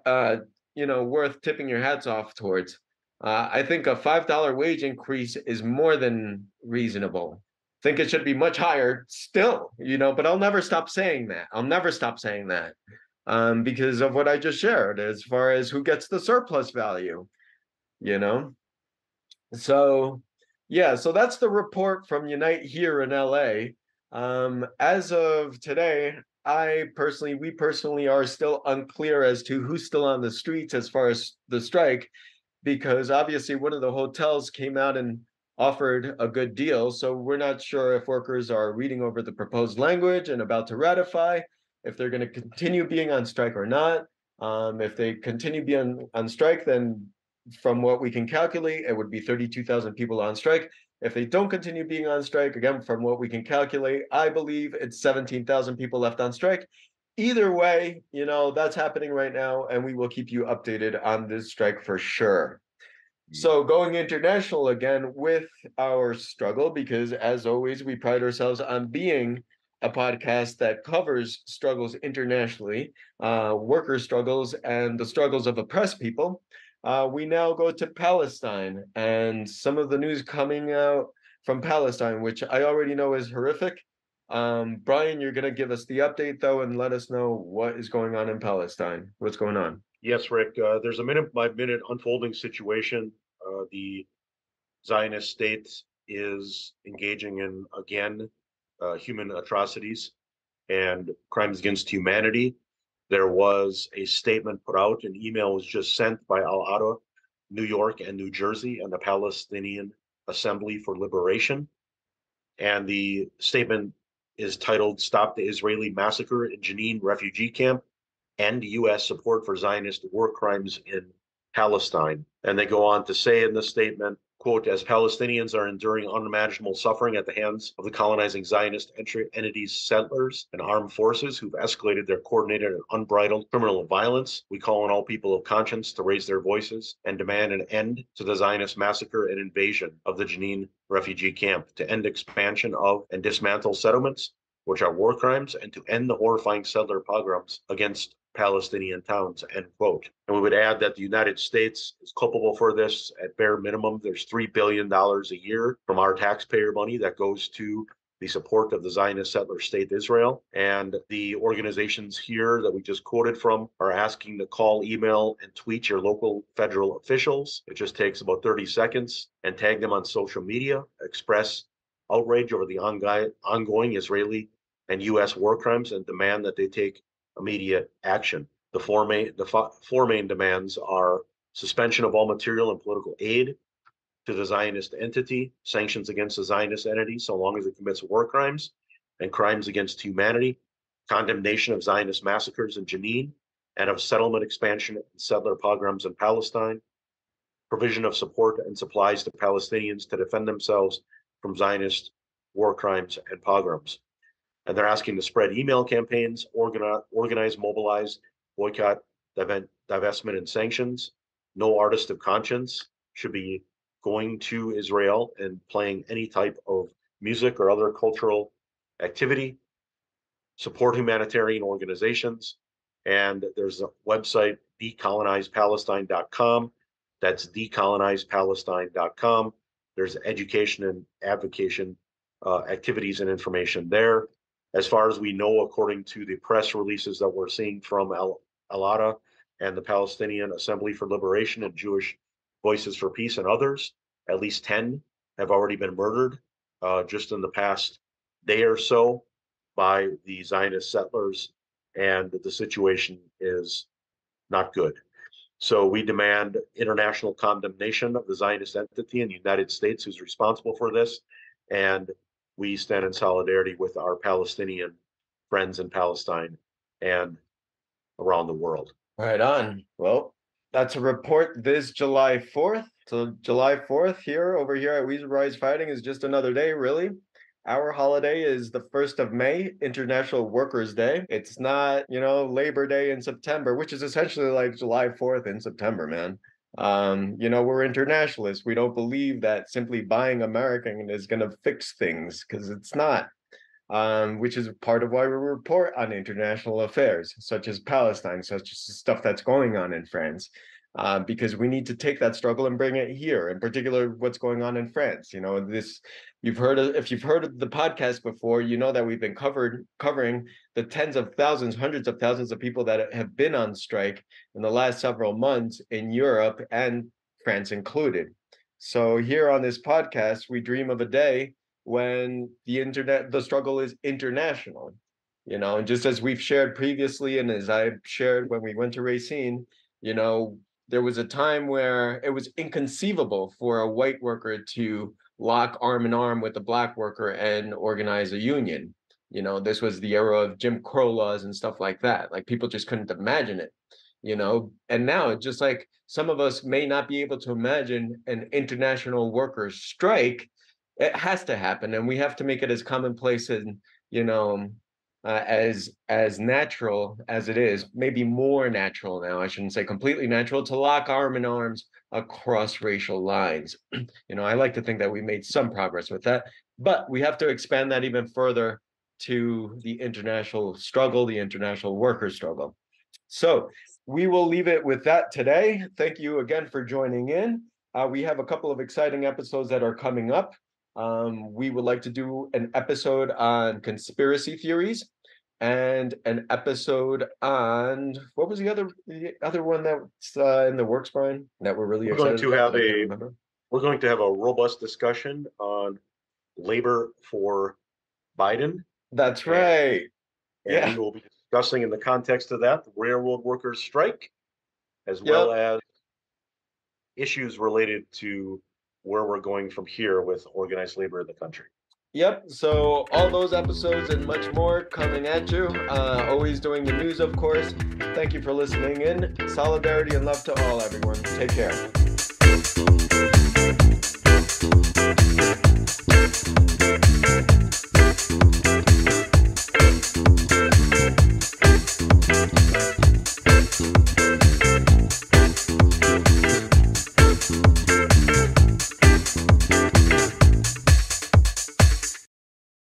worth tipping your hats off towards. I think a $5 wage increase is more than reasonable. I think it should be much higher still, but I'll never stop saying that. I'll never stop saying that because of what I just shared as far as who gets the surplus value, you know? So, yeah, so that's the report from Unite here in LA. As of today, we personally are still unclear as to who's still on the streets as far as the strike, because obviously one of the hotels came out and offered a good deal. So we're not sure if workers are reading over the proposed language and about to ratify, if they're going to continue being on strike or not. If they continue being on strike, then from what we can calculate, it would be 32,000 people on strike. If they don't continue being on strike, again, from what we can calculate, I believe it's 17,000 people left on strike. Either way, that's happening right now, and we will keep you updated on this strike for sure. So going international again with our struggle, because as always, we pride ourselves on being a podcast that covers struggles internationally, worker struggles, and the struggles of oppressed people. We now go to Palestine and some of the news coming out from Palestine, which I already know is horrific. Brian, you're going to give us the update, though, and let us know what is going on in Palestine. What's going on? Yes, Rick, there's a minute-by-minute unfolding situation. The Zionist state is engaging in, again, human atrocities and crimes against humanity. There was a statement put out, an email was just sent by Al-Ada, New York and New Jersey, and the Palestinian Assembly for Liberation. And the statement is titled, "Stop the Israeli Massacre in Jenin Refugee Camp, End U.S. Support for Zionist War Crimes in Palestine." And they go on to say in this statement, quote, "As Palestinians are enduring unimaginable suffering at the hands of the colonizing Zionist entities, settlers, and armed forces who've escalated their coordinated and unbridled criminal violence, we call on all people of conscience to raise their voices and demand an end to the Zionist massacre and invasion of the Jenin refugee camp, to end expansion of and dismantle settlements, which are war crimes, and to end the horrifying settler pogroms against Palestinian towns," end quote. And we would add that the United States is culpable for this. At bare minimum, there's $3 billion a year from our taxpayer money that goes to the support of the Zionist settler state Israel. And the organizations here that we just quoted from are asking to call, email, and tweet your local federal officials. It just takes about 30 seconds, and tag them on social media, express outrage over the ongoing Israeli and U.S. war crimes, and demand that they take immediate action. The four main demands are suspension of all material and political aid to the Zionist entity, sanctions against the Zionist entity so long as it commits war crimes and crimes against humanity, condemnation of Zionist massacres in Jenin and of settlement expansion and settler pogroms in Palestine, provision of support and supplies to Palestinians to defend themselves from Zionist war crimes and pogroms. And they're asking to spread email campaigns, organize, mobilize, boycott, divestment, and sanctions. No artist of conscience should be going to Israel and playing any type of music or other cultural activity. Support humanitarian organizations. And there's a website, decolonizepalestine.com. That's decolonizepalestine.com. There's education and advocacy activities and information there. As far as we know, according to the press releases that we're seeing from Al-Ada and the Palestinian Assembly for Liberation and Jewish Voices for Peace and others, at least 10 have already been murdered just in the past day or so by the Zionist settlers, and the situation is not good. So we demand international condemnation of the Zionist entity in the United States who's responsible for this, and we stand in solidarity with our Palestinian friends in Palestine and around the world. Right on. Well, that's a report this July 4th. So July 4th over here at We Rise Fighting is just another day, really. Our holiday is the 1st of May, International Workers' Day. It's not, Labor Day in September, which is essentially like July 4th in September, man. We're internationalists. We don't believe that simply buying American is going to fix things, because it's not. Which is part of why we report on international affairs, such as Palestine, such as stuff that's going on in France, because we need to take that struggle and bring it here, in particular, what's going on in France. If you've heard of the podcast before, you know that we've been covering the tens of thousands, hundreds of thousands of people that have been on strike in the last several months in Europe, and France included. So here on this podcast, we dream of a day when the struggle is international, and just as we've shared previously, and as I've shared when we went to Racine, there was a time where it was inconceivable for a white worker to lock arm in arm with a black worker and organize a union. This was the era of Jim Crow laws and stuff like that. Like, people just couldn't imagine it. And now, just like some of us may not be able to imagine an international workers' strike, it has to happen, and we have to make it as commonplace and as natural as it is, maybe more natural now. I shouldn't say completely natural, to lock arm in arms across racial lines. I like to think that we made some progress with that, but we have to expand that even further to the international struggle, the international workers' struggle. So we will leave it with that today. Thank you again for joining in. We have a couple of exciting episodes that are coming up. We would like to do an episode on conspiracy theories, and an episode on, what was the other one that's in the works, Brian, that we're really excited about? We're going to have a robust discussion on labor for Biden. That's right. And we will be discussing, in the context of that, the railroad workers' strike, as well as issues related to where we're going from here with organized labor in the country. Yep. So all those episodes and much more coming at you. Always doing the news, of course. Thank you for listening in. Solidarity and love to all, everyone. Take care.